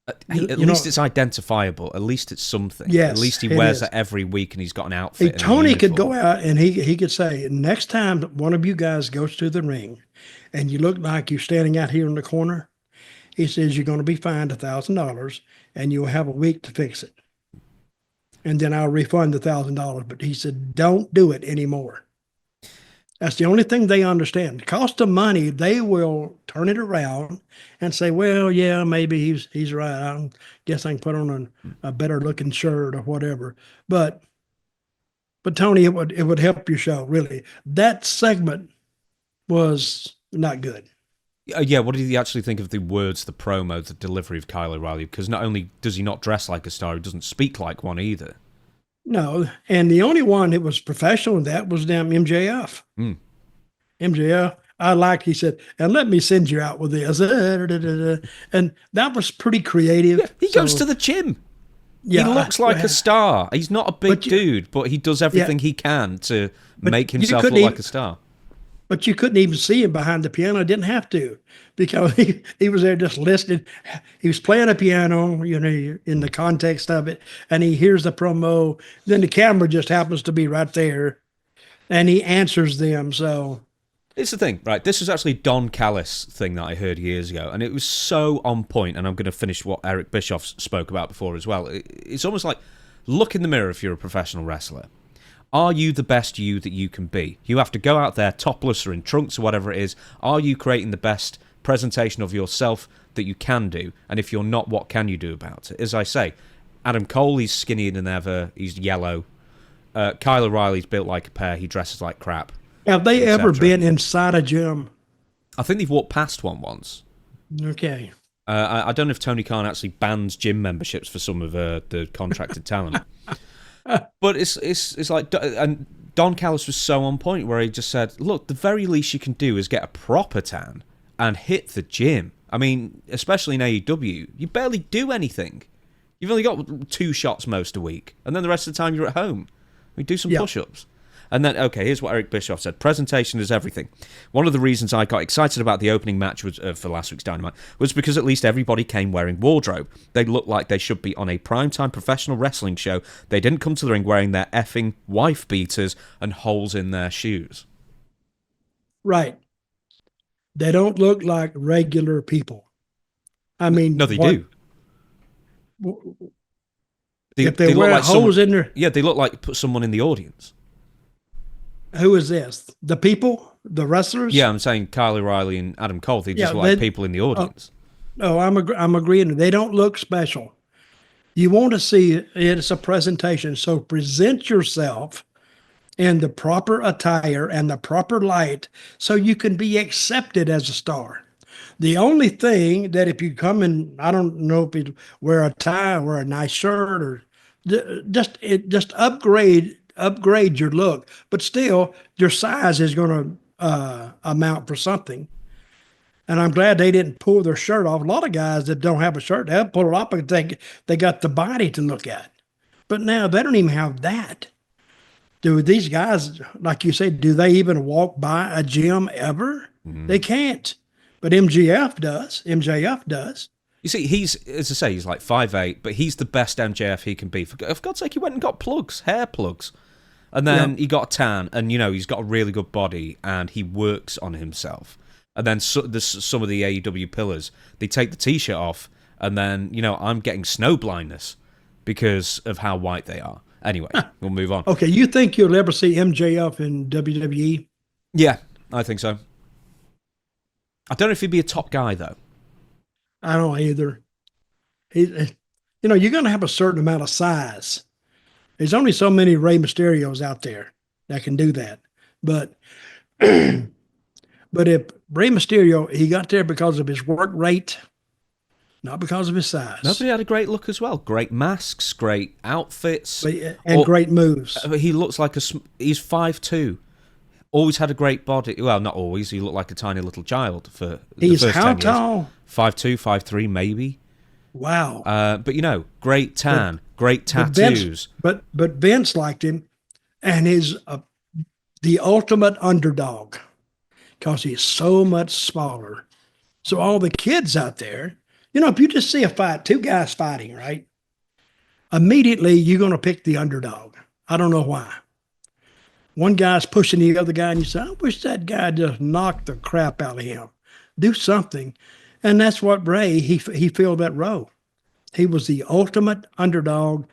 At least it's identifiable. At least it's something. Yes, at least he wears that every week and he's got an outfit. Tony could go out and he could say, next time one of you guys goes to the ring and you look like you're standing out here in the corner, he says you're going to be fined $1,000 and you'll have a week to fix it. And then I'll refund the $1,000. But he said, don't do it anymore. That's the only thing they understand. The cost of money, they will turn it around and say, well, yeah, maybe he's right. I guess I can put on a better looking shirt or whatever. But Tony, it would help your show, really. That segment was not good. Yeah, what did you actually think of the words, the promo, the delivery of Kyle O'Reilly? Because not only does he not dress like a star, he doesn't speak like one either. No, and the only one that was professional in that was damn MJF. MJF, he said, and let me send you out with this. And that was pretty creative. Yeah, he goes to the gym. Yeah, he looks like a star. He's not a big dude, but he does everything he can to make himself look like a star. but you couldn't even see him behind the piano. Didn't have to, because he was there just listening. He was playing a piano, in the context of it, and he hears the promo. Then the camera just happens to be right there, and he answers them. So it's the thing, right? This was actually Don Callis thing that I heard years ago, and it was so on point. And I'm going to finish what Eric Bischoff spoke about before as well. It's almost like, look in the mirror if you're a professional wrestler. Are you the best you that you can be? You have to go out there topless or in trunks or whatever it is. Are you creating the best presentation of yourself that you can do? And if you're not, what can you do about it? As I say, Adam Cole, he's skinnier than ever. He's yellow. Kyle O'Reilly's built like a pear. He dresses like crap. Have they ever been inside a gym? I think they've walked past one once. Okay. I don't know if Tony Khan actually bans gym memberships for some of the contracted talent. But it's like, and Don Callis was so on point where he just said, look, the very least you can do is get a proper tan and hit the gym. I mean, especially in AEW, you barely do anything. You've only got 2 shots most a week, and then the rest of the time you're at home. We do some push-ups. And then, okay, here's what Eric Bischoff said. Presentation is everything. One of the reasons I got excited about the opening match for last week's Dynamite was because at least everybody came wearing wardrobe. They looked like they should be on a primetime professional wrestling show. They didn't come to the ring wearing their effing wife beaters and holes in their shoes. Right. They don't look like regular people. I mean... No, they do. If they wear like holes in their... Yeah, they look like put someone in the audience. Who is this? The people? The wrestlers? Yeah, I'm saying Kyle O'Reilly and Adam Cole. They just look like people in the audience. No, I'm agreeing. They don't look special. You want to see it. It's a presentation. So present yourself in the proper attire and the proper light so you can be accepted as a star. The only thing that if you come in, I don't know if you wear a tie or a nice shirt or just upgrade your look, but still your size is going to amount for something. And I'm glad they didn't pull their shirt off. A lot of guys that don't have a shirt, they'll pull it off and think they got the body to look at. But now they don't even have that. Do these guys, like you said, do they even walk by a gym ever? Mm-hmm. They can't. But MJF does. You see, he's, as I say, he's like 5'8", but he's the best MJF he can be. For God's sake, he went and got plugs, hair plugs. And then he got a tan, and, he's got a really good body, and he works on himself. And then some of the AEW pillars, they take the T-shirt off, and then, I'm getting snow blindness because of how white they are. Anyway, we'll move on. Okay, you think you'll ever see MJF in WWE? Yeah, I think so. I don't know if he'd be a top guy, though. I don't either. You're going to have a certain amount of size. There's only so many Rey Mysterios out there that can do that. But if Rey Mysterio, he got there because of his work rate, not because of his size. No, but he had a great look as well. Great masks, great outfits. And great moves. He looks like he's 5'2". Always had a great body. Well, not always. He looked like a tiny little child for the first 10 years. He's how tall? 5'2", 5'3", maybe. Wow. But, great tan, great tattoos. But Vince liked him, and he's the ultimate underdog because he's so much smaller. So all the kids out there, if you just see a fight, 2 guys fighting, right? Immediately, you're going to pick the underdog. I don't know why. One guy's pushing the other guy, and you say, I wish that guy just knocked the crap out of him. Do something. And that's what Ray, he filled that role. He was the ultimate underdog,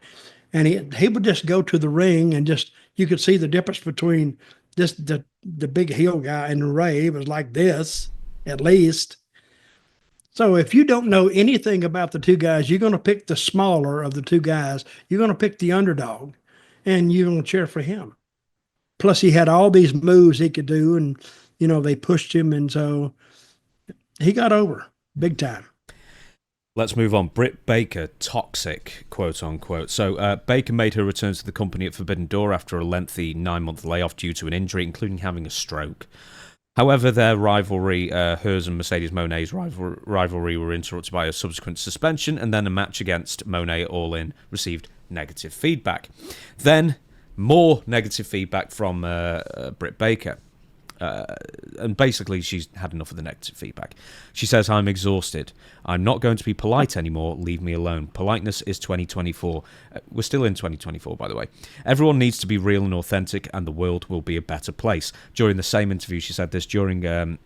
and he would just go to the ring and you could see the difference between the big heel guy and Ray. It was like this, at least. So if you don't know anything about the 2 guys, you're going to pick the smaller of the 2 guys. You're going to pick the underdog, and you're going to cheer for him. Plus, he had all these moves he could do, and, they pushed him, and so he got over big time. Let's move on. Britt Baker, toxic, quote unquote. So Baker made her return to the company at Forbidden Door after a lengthy 9-month layoff due to an injury, including having a stroke. However, their rivalry, hers and Mercedes Monet's rivalry, were interrupted by a subsequent suspension, and then a match against Monet All In received negative feedback. Then more negative feedback from Britt Baker. And basically she's had enough of the negative feedback. She says, I'm exhausted. I'm not going to be polite anymore. Leave me alone. Politeness is 2024. We're still in 2024, by the way. Everyone needs to be real and authentic, and the world will be a better place. During the same interview, she said this during...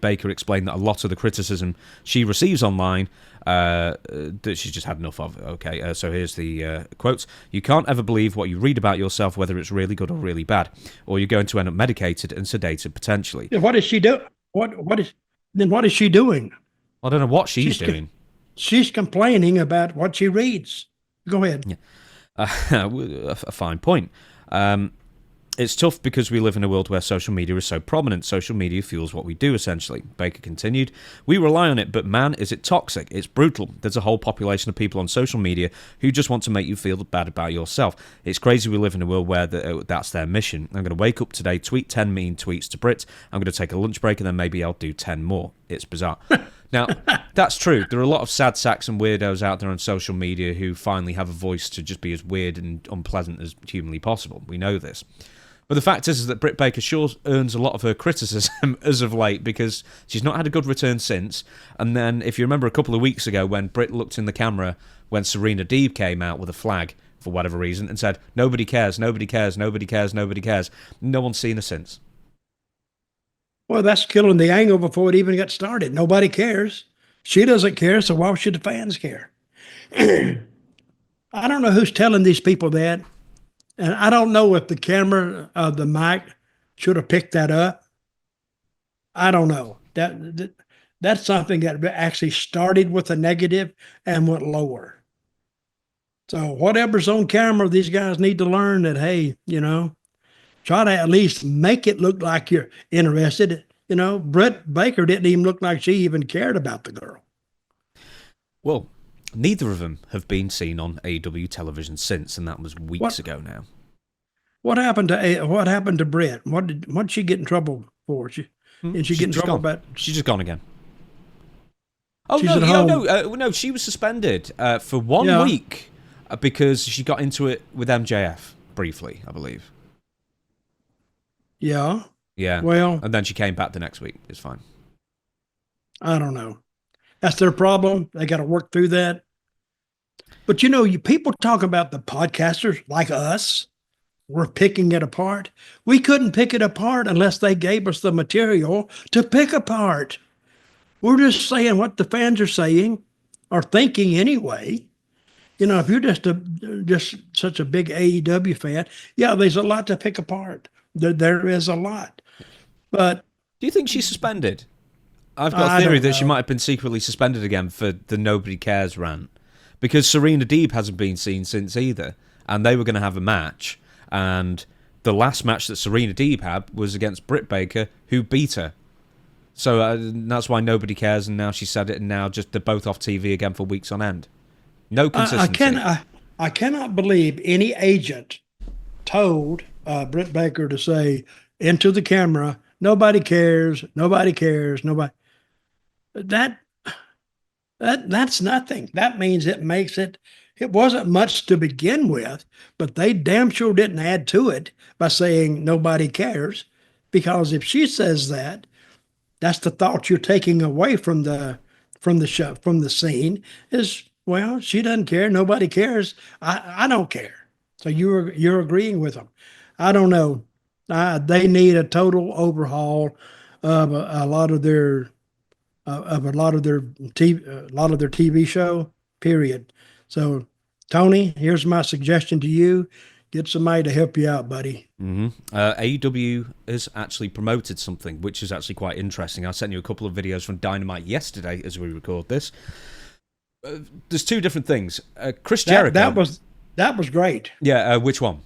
Baker explained that a lot of the criticism she receives online that she's just had enough of. Okay, so here's the quotes. You can't ever believe what you read about yourself, whether it's really good or really bad, or you're going to end up medicated and sedated potentially. What is she doing? What is she doing? I don't know what she's doing. She's complaining about what she reads. Go ahead. Yeah. A fine point. It's tough because we live in a world where social media is so prominent. Social media fuels what we do, essentially. Baker continued, we rely on it, but man, is it toxic. It's brutal. There's a whole population of people on social media who just want to make you feel bad about yourself. It's crazy we live in a world where that's their mission. I'm going to wake up today, tweet 10 mean tweets to Britt. I'm going to take a lunch break, and then maybe I'll do 10 more. It's bizarre. Now, that's true. There are a lot of sad sacks and weirdos out there on social media who finally have a voice to just be as weird and unpleasant as humanly possible. We know this. But the fact is that Britt Baker sure earns a lot of her criticism as of late because she's not had a good return since. And then, if you remember a couple of weeks ago when Britt looked in the camera when Serena Deeb came out with a flag for whatever reason and said, nobody cares, nobody cares, nobody cares, nobody cares. No one's seen her since. Well, that's killing the angle before it even got started. Nobody cares. She doesn't care, so why should the fans care? I don't know who's telling these people that. And I don't know if the camera, the mic, should have picked that up. I don't know. That's something that actually started with a negative and went lower. So whatever's on camera, these guys need to learn that, hey, try to at least make it look like you're interested. Britt Baker didn't even look like she even cared about the girl. Well, neither of them have been seen on AEW television since, and that was weeks ago now. What happened to Britt? What did she get in trouble for? Did she get in trouble about? She's just gone again. Oh no, she was suspended for 1 week because she got into it with MJF briefly, I believe. Yeah. Yeah. Well, and then she came back the next week. It's fine. I don't know. That's their problem. They got to work through that. But people talk about the podcasters like us. We're picking it apart. We couldn't pick it apart unless they gave us the material to pick apart. We're just saying what the fans are saying or thinking anyway. If you're just such a big AEW fan, there's a lot to pick apart. There is a lot. But do you think she's suspended? I've got a theory that she might have been secretly suspended again for the nobody cares rant. Because Serena Deeb hasn't been seen since either. And they were going to have a match. And the last match that Serena Deeb had was against Britt Baker, who beat her. So that's why nobody cares. And now she said it. And now they're both off TV again for weeks on end. No consistency. I cannot believe any agent told Britt Baker to say into the camera, nobody cares, nobody cares, nobody. That's nothing. That means it makes it wasn't much to begin with, but they damn sure didn't add to it by saying nobody cares, because if she says that, that's the thought you're taking away from the show, from the scene is, well, she doesn't care, nobody cares, I don't care. So you're agreeing with them. I don't know. They need a total overhaul of a lot of their TV show. Period. So, Tony, here's my suggestion to you: get somebody to help you out, buddy. Mm-hmm. AEW has actually promoted something which is actually quite interesting. I sent you a couple of videos from Dynamite yesterday as we record this. There's two different things. Chris Jericho. That was great. Yeah. Which one?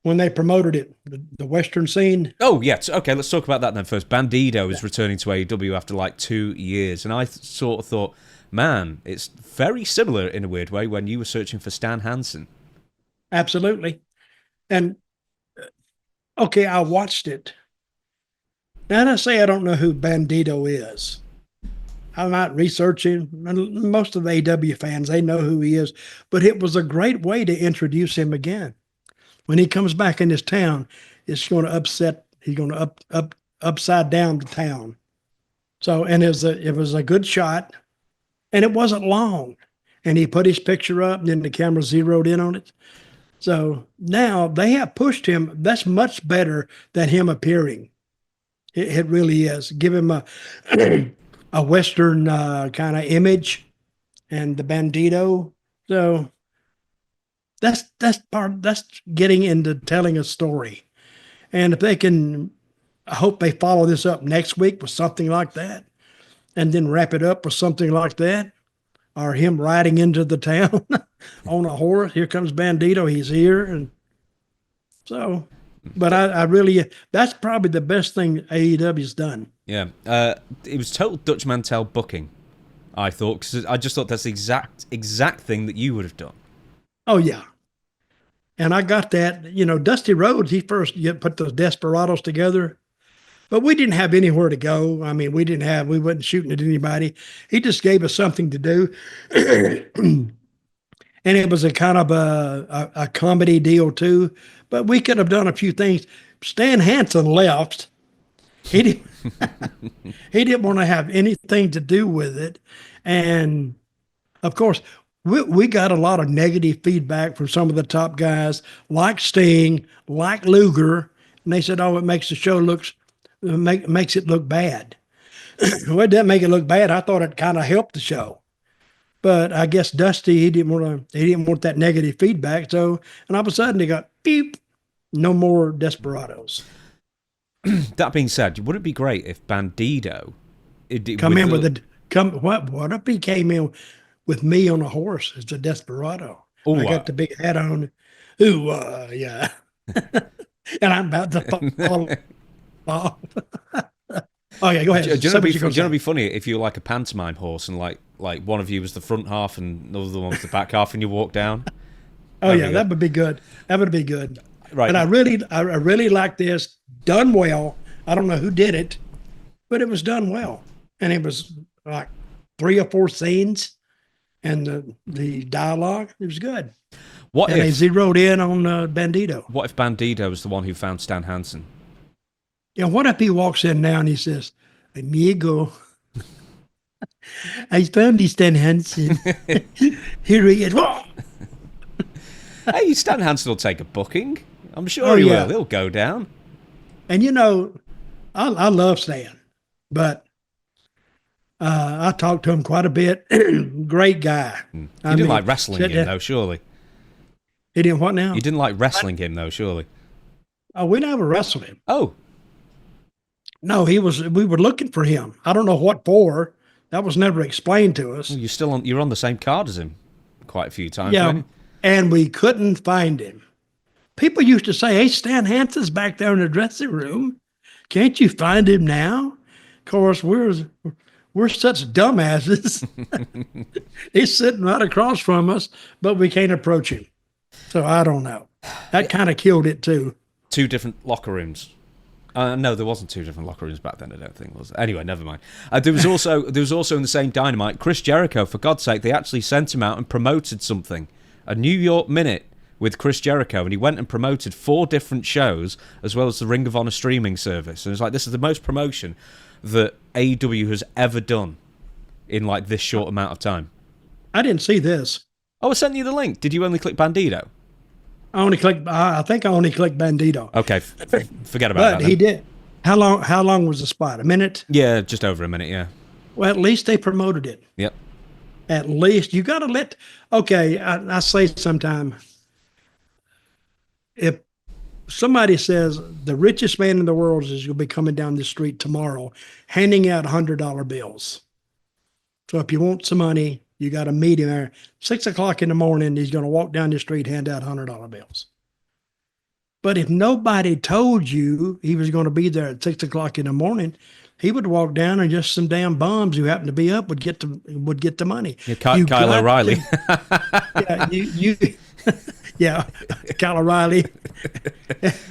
When they promoted it, the Western scene. Oh, yes. Okay, let's talk about that then first. Bandido is returning to AEW after like 2 years. And I sort of thought, man, it's very similar in a weird way when you were searching for Stan Hansen. Absolutely. And, okay, I watched it. Now, I say I don't know who Bandido is. I'm not researching. Most of the AEW fans, they know who he is. But it was a great way to introduce him again. When he comes back in this town, it's going to upset He's going to upside down the town. So, and it was a good shot, and it wasn't long. And he put his picture up, and then the camera zeroed in on it. So now they have pushed him. That's much better than him appearing. It really is. Give him a a Western kind of image, and the Bandido. So that's getting into telling a story. And if they can, I hope they follow this up next week with something like that, and then wrap it up with something like that, or him riding into the town on a horse. Here comes Bandido. He's here. And so, but I really, that's probably the best thing AEW's done. Yeah. It was total Dutch Mantell booking, I thought, because I just thought that's the exact thing that you would have done. Oh, yeah. And I got that, Dusty Rhodes, he first put those Desperados together, but we didn't have anywhere to go. I mean, we wasn't shooting at anybody. He just gave us something to do. And it was a kind of a comedy deal too, but we could have done a few things. Stan Hansen left. He didn't, he didn't want to have anything to do with it. And of course, we got a lot of negative feedback from some of the top guys, like Sting, like Luger, and they said, "Oh, it makes the show makes it look bad." Well, it didn't make it look bad. I thought it kind of helped the show, but I guess Dusty he didn't want that negative feedback. So, and all of a sudden they got beep, no more Desperados. That being said, would it be great if Bandido what if he came in with me on a horse as a Desperado? Ooh, I got the big hat on. Ooh, yeah. And I'm about to fall off. Okay, go ahead. Do you know it'd be funny if you were like a pantomime horse and like one of you was the front half and the other one was the back half and you walk down? That would be good. That would be good. Right. And I really like this. Done well. I don't know who did it, but it was done well. And it was like 3 or 4 scenes. And the dialogue, it was good. They zeroed in on Bandido. What if Bandido was the one who found Stan Hansen? Yeah, what if he walks in now and he says, "Amigo, I found this Stan Hansen." Here he is. Hey, Stan Hansen will take a booking. I'm sure he will. He'll go down. And I love Stan, but I talked to him quite a bit. Great guy. You didn't like wrestling him, though, surely? He didn't what now? You didn't like wrestling him, though, surely? Oh, we never wrestled him. Oh. No, we were looking for him. I don't know what for. That was never explained to us. Well, you're on the same card as him quite a few times. Yeah, and we couldn't find him. People used to say, "Hey, Stan Hansen's back there in the dressing room. Can't you find him now?" Of course, we're such dumbasses. He's sitting right across from us, but we can't approach him. So I don't know. That kind of killed it too. 2 different locker rooms. No, there wasn't 2 different locker rooms back then. I don't think was. Anyway, never mind. There was also in the same Dynamite, Chris Jericho. For God's sake, they actually sent him out and promoted something, a New York Minute with Chris Jericho, and he went and promoted 4 different shows as well as the Ring of Honor streaming service. And it's like, this is the most promotion that AEW has ever done in like this short amount of time. I didn't see this. Oh, I sent you the link. Did you only click Bandido? I think I only clicked Bandido. Okay, forget about that. But he did. How long was the spot? A minute? Yeah, just over a minute, yeah. Well, at least they promoted it. Yep. At least you got to let. Okay, I say sometime, if somebody says the richest man in the world is going to be coming down the street tomorrow, handing out $100 bills. So if you want some money, you got to meet him there. 6 o'clock in the morning, he's going to walk down the street, hand out $100 bills. But if nobody told you he was going to be there at 6 o'clock in the morning, he would walk down and just some damn bums who happened to be up would get the money. Yeah, Kyle O'Reilly. Yeah, Kyle O'Reilly.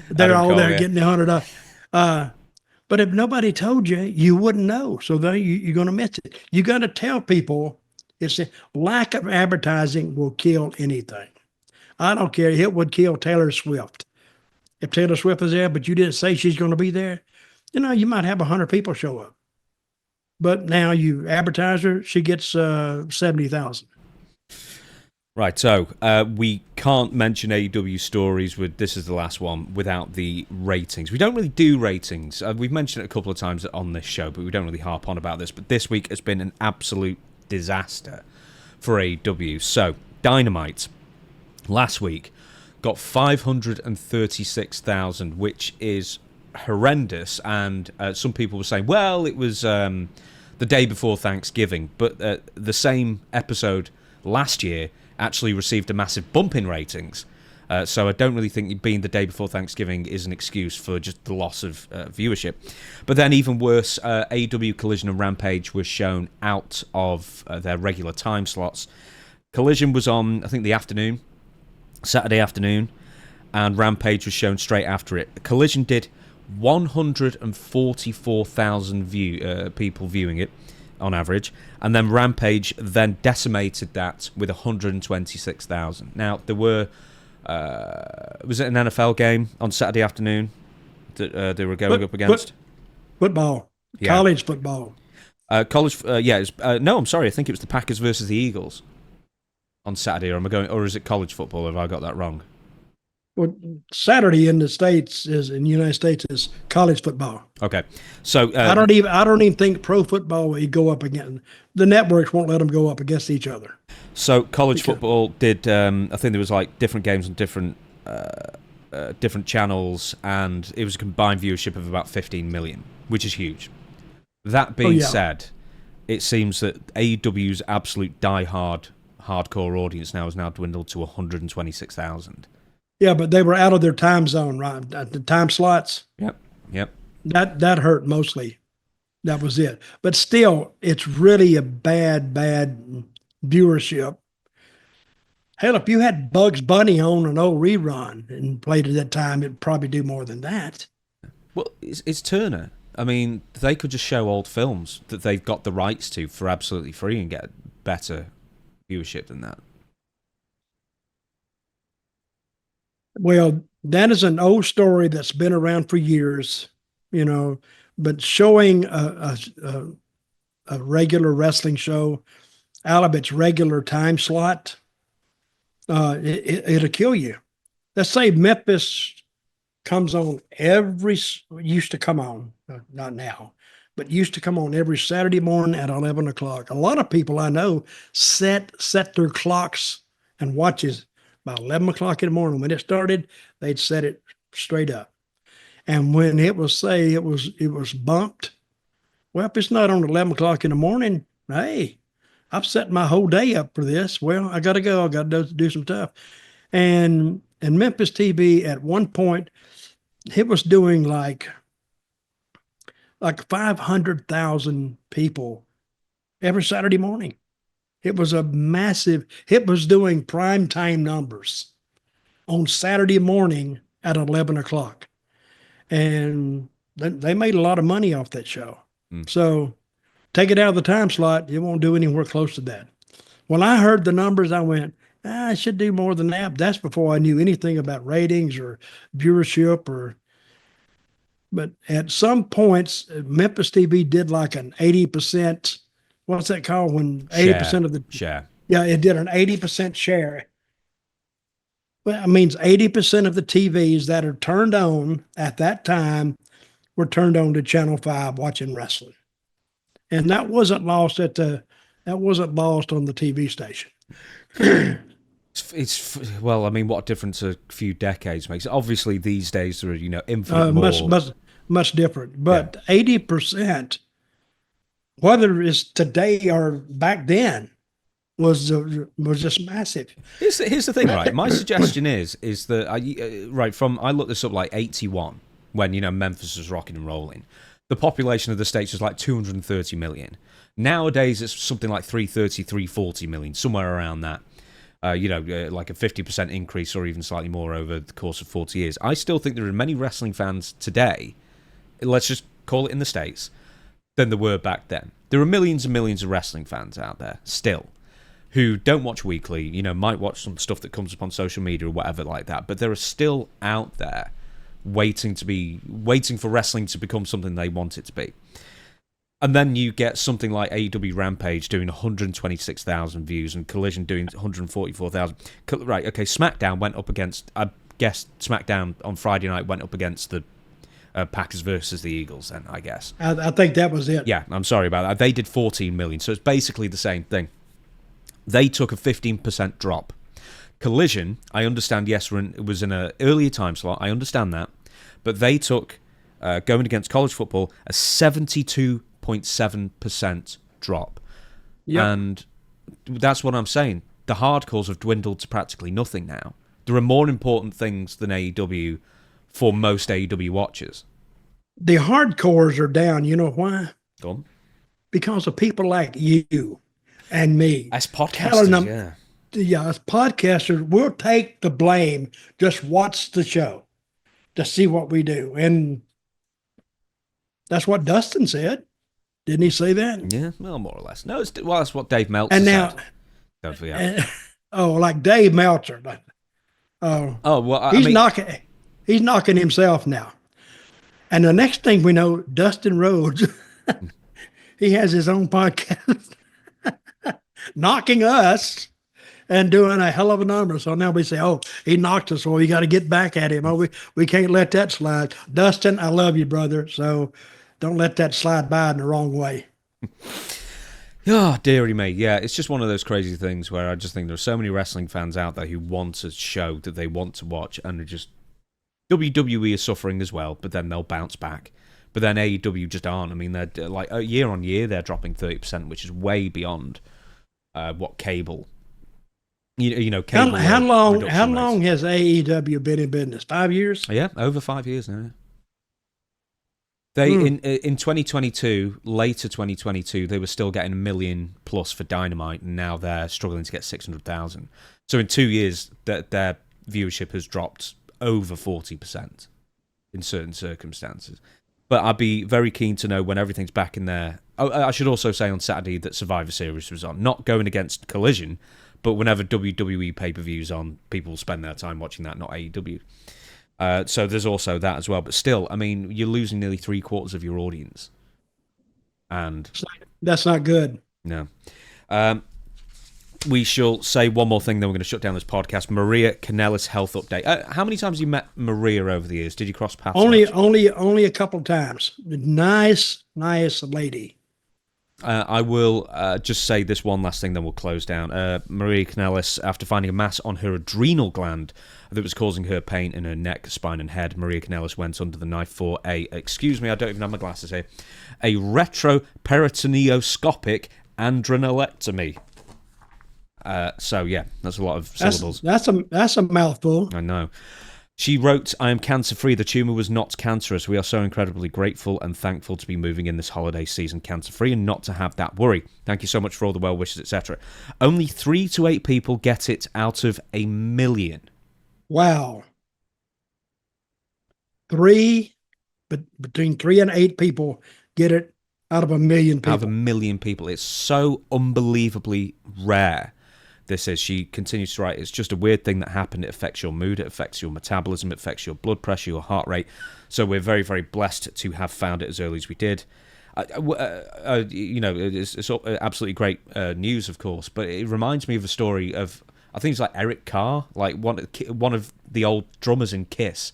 They're all there getting the $100. But if nobody told you, you wouldn't know. So you're going to miss it. You got to tell people. It's a lack of advertising will kill anything. I don't care. It would kill Taylor Swift. if Taylor Swift is there, but you didn't say she's going to be there, you might have 100 people show up. But now you advertise her, she gets 70,000. Right, so we can't mention AEW stories this is the last one, without the ratings. We don't really do ratings. We've mentioned it a couple of times on this show, but we don't really harp on about this. But this week has been an absolute disaster for AEW. So, Dynamite, last week, got 536,000, which is horrendous. And some people were saying, well, it was the day before Thanksgiving. But the same episode last year actually received a massive bump in ratings. So I don't really think it being the day before Thanksgiving is an excuse for just the loss of viewership. But then even worse, AEW Collision and Rampage were shown out of their regular time slots. Collision was on, I think, the afternoon, Saturday afternoon, and Rampage was shown straight after it. Collision did 144,000 people viewing it on average, and then Rampage then decimated that with 126,000. Now, there were was it an NFL game on Saturday afternoon that they were going up against? Football. Yeah. College football. No, I'm sorry, I think it was the Packers versus the Eagles on Saturday, or is it college football? Have I got that wrong? Well, Saturday in the United States is college football. Okay, so I don't even think pro football will go up against. The networks won't let them go up against each other. So college football did. I think there was like different games on different channels, and it was a combined viewership of about 15 million, which is huge. That being said, it seems that AEW's absolute hardcore audience now has dwindled to 126,000. Yeah, but they were out of their time zone, right? The time slots. Yep. That hurt mostly. That was it. But still, it's really a bad viewership. Hell, if you had Bugs Bunny on an old rerun and played at that time, it'd probably do more than that. Well, it's Turner. I mean, they could just show old films that they've got the rights to for absolutely free and get better viewership than that. Well, that is an old story that's been around for years, but showing a regular wrestling show out of its regular time slot, it'll kill you. Let's say Memphis comes on used to come on, not now, but used to come on every Saturday morning at 11 o'clock. A lot of people I know set their clocks and watches by 11 o'clock in the morning. When it started, they'd set it straight up. And when it was bumped, well, if it's not on 11 o'clock in the morning, hey, I've set my whole day up for this. Well, I got to go. I got to do some stuff. And Memphis TV at one point, it was doing like 500,000 people every Saturday morning. It was it was doing prime time numbers on Saturday morning at 11 o'clock. And they made a lot of money off that show. So take it out of the time slot, it won't do anywhere close to that. When I heard the numbers, I went, I should do more than that. That's before I knew anything about ratings or viewership but at some points, Memphis TV did like an 80%. What's that called when 80% of the share? Yeah, it did an 80% share. Well, it means 80% of the TVs that are turned on at that time were turned on to Channel 5 watching wrestling. And that wasn't lost on the TV station. Well, I mean, what a difference a few decades makes. Obviously, these days there are, infinite more. Much different. But 80%, whether it's today or back then, was just massive. Here's the thing, right? My suggestion is that I looked this up like 81 when Memphis was rocking and rolling. The population of the States was like 230 million. Nowadays it's something like 330, 340 million, somewhere around that. Like a 50% increase or even slightly more over the course of 40 years. I still think there are many wrestling fans today, let's just call it in the States, than there were back then. There are millions and millions of wrestling fans out there still who don't watch weekly, might watch some stuff that comes up on social media or whatever like that, but there are still out there waiting for wrestling to become something they want it to be. And then you get something like AEW Rampage doing 126,000 views and Collision doing 144,000. Right, okay, SmackDown went up against... I guess SmackDown on Friday night went up against the Packers versus the Eagles then, I guess. I think that was it. Yeah, I'm sorry about that. They did 14 million, so it's basically the same thing. They took a 15% drop. Collision, I understand, yes, it was in an earlier time slot, I understand that, but they took, going against college football, a 72.7% drop. Yep. And that's what I'm saying. The hardcores have dwindled to practically nothing now. There are more important things than AEW for most AEW watchers. The hardcores are down. You know why? Go on. Because of people like you and me. As podcasters, yeah, as podcasters, we'll take the blame. Just watch the show to see what we do. And that's what Dustin said. Didn't he say that? Yeah, well, more or less. No, that's what Dave Meltzer said. Now, don't forget. Like Dave Meltzer. He's knocking himself now. And the next thing we know, Dustin Rhodes, he has his own podcast, knocking us and doing a hell of a number. So now we say, he knocked us, so we got to get back at him. We can't let that slide. Dustin, I love you, brother. So don't let that slide by in the wrong way. Oh, dearie me. Yeah, it's just one of those crazy things where I just think there are so many wrestling fans out there who want a show that they want to watch, and they're just... WWE is suffering as well, but then they'll bounce back. But then AEW just aren't. I mean, they're like year on year, they're dropping 30%, which is way beyond what cable... cable... How long has AEW been in business? 5 years? Yeah, over 5 years now. They in 2022, later 2022, they were still getting 1 million plus for Dynamite, and now they're struggling to get 600,000. So in 2 years, their viewership has dropped over 40% in certain circumstances. But I'd be very keen to know when everything's back in there. I should also say on Saturday that Survivor Series was on, not going against Collision, but whenever WWE pay-per-views on, people spend their time watching that, not AEW. So there's also that as well. But still, I mean, you're losing nearly 3/4 of your audience. And that's not good. No. We shall say one more thing, then we're going to shut down this podcast. Maria Kanellis health update. How many times have you met Maria over the years? Did you cross paths? Only a couple of times. Nice lady. I will just say this one last thing, then we'll close down. Maria Kanellis, after finding a mass on her adrenal gland that was causing her pain in her neck, spine, and head, Maria Kanellis went under the knife for excuse me, I don't even have my glasses here, a retroperitoneoscopic adrenalectomy. So yeah, that's a lot of syllables. That's a mouthful. I know. She wrote, "I am cancer-free. The tumour was not cancerous. We are so incredibly grateful and thankful to be moving in this holiday season cancer-free and not to have that worry. Thank you so much for all the well wishes, etc." Only 3 to 8 people get it out of 1 million. Wow. Between 3 and 8 people get it out of 1 million people. Out of 1 million people. It's so unbelievably rare. This is, she continues to write, it's just a weird thing that happened. It affects your mood, it affects your metabolism, it affects your blood pressure, your heart rate. So we're very, very blessed to have found it as early as we did. It's absolutely great news, of course, but it reminds me of a story of, I think it's like Eric Carr, like one of the old drummers in Kiss,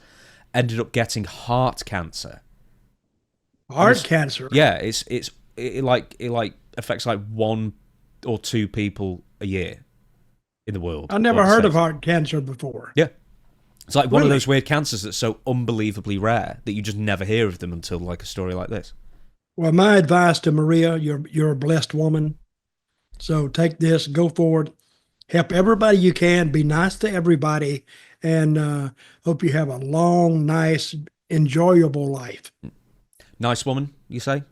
ended up getting heart cancer. Heart cancer? Yeah, it affects like 1 or 2 people a year in the world. I never heard of heart cancer before. Yeah. It's like one of those weird cancers that's so unbelievably rare that you just never hear of them until like a story like this. Well, my advice to Maria, you're a blessed woman. So take this, go forward, help everybody you can, be nice to everybody, and hope you have a long, nice, enjoyable life. Nice woman, you say?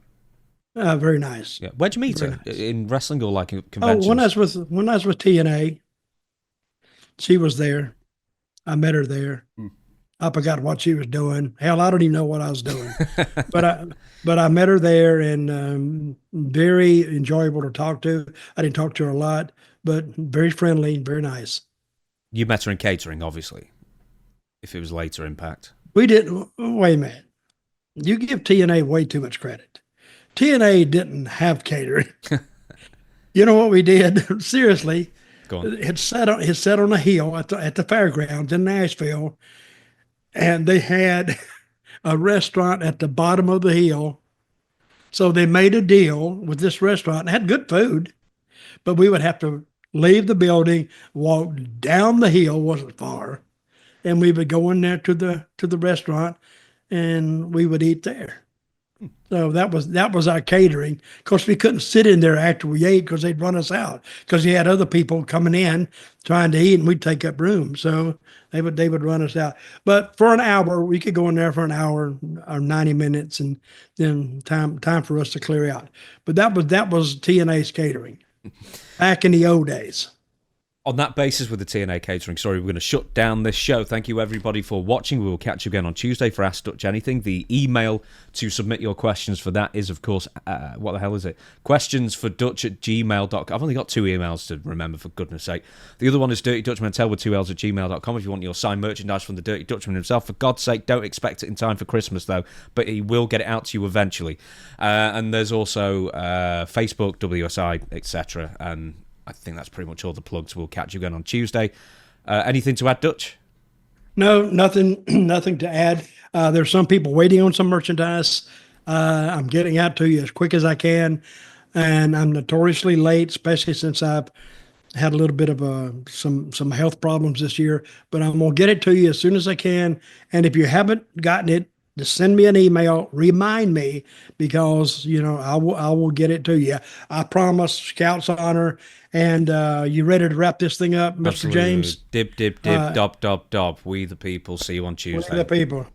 Very nice. Yeah. Where'd you meet her? Nice. In wrestling or like in conventions? Oh, when I was with TNA, she was there. I met her there. I forgot what she was doing. Hell, I don't even know what I was doing. but I met her there, and very enjoyable to talk to. I didn't talk to her a lot, but very friendly, very nice. You met her in catering, obviously, if it was later Impact. We didn't. Wait a minute. You give TNA way too much credit. TNA didn't have catering. You know what we did? Seriously, Go on. it sat on a hill at the fairgrounds in Nashville, and they had a restaurant at the bottom of the hill. So they made a deal with this restaurant and had good food, but we would have to leave the building, walk down the hill, wasn't far, and we would go in there to the restaurant, and we would eat there. So that was our catering. Of course, we couldn't sit in there after we ate because they'd run us out. Because you had other people coming in trying to eat, and we'd take up room. So they would run us out. But for an hour, we could go in there for an hour or 90 minutes, and then time for us to clear out. But that was TNA's catering back in the old days. On that basis, with the TNA catering story, we're going to shut down this show. Thank you, everybody, for watching. We will catch you again on Tuesday for Ask Dutch Anything. The email to submit your questions for that is, of course, what the hell is it? questionsfordutch@gmail.com. I've only got 2 emails to remember, for goodness sake. The other one is Dirty Dutch Mantell with 2 L's at gmail.com if you want your signed merchandise from the Dirty Dutchman himself. For God's sake, don't expect it in time for Christmas, though, but he will get it out to you eventually. And there's also Facebook, WSI, etc., and I think that's pretty much all the plugs. We'll catch you again on Tuesday. Anything to add, Dutch? No, nothing to add. There's some people waiting on some merchandise. I'm getting out to you as quick as I can, and I'm notoriously late, especially since I've had a little bit of some health problems this year. But I'm gonna get it to you as soon as I can. And if you haven't gotten it, just send me an email, remind me, because I will get it to you. I promise. Scout's honor. And you ready to wrap this thing up, Mr. Absolutely. James? Dib, dib, dib, dob, dob, dob. We the people. See you on Tuesday. We the people.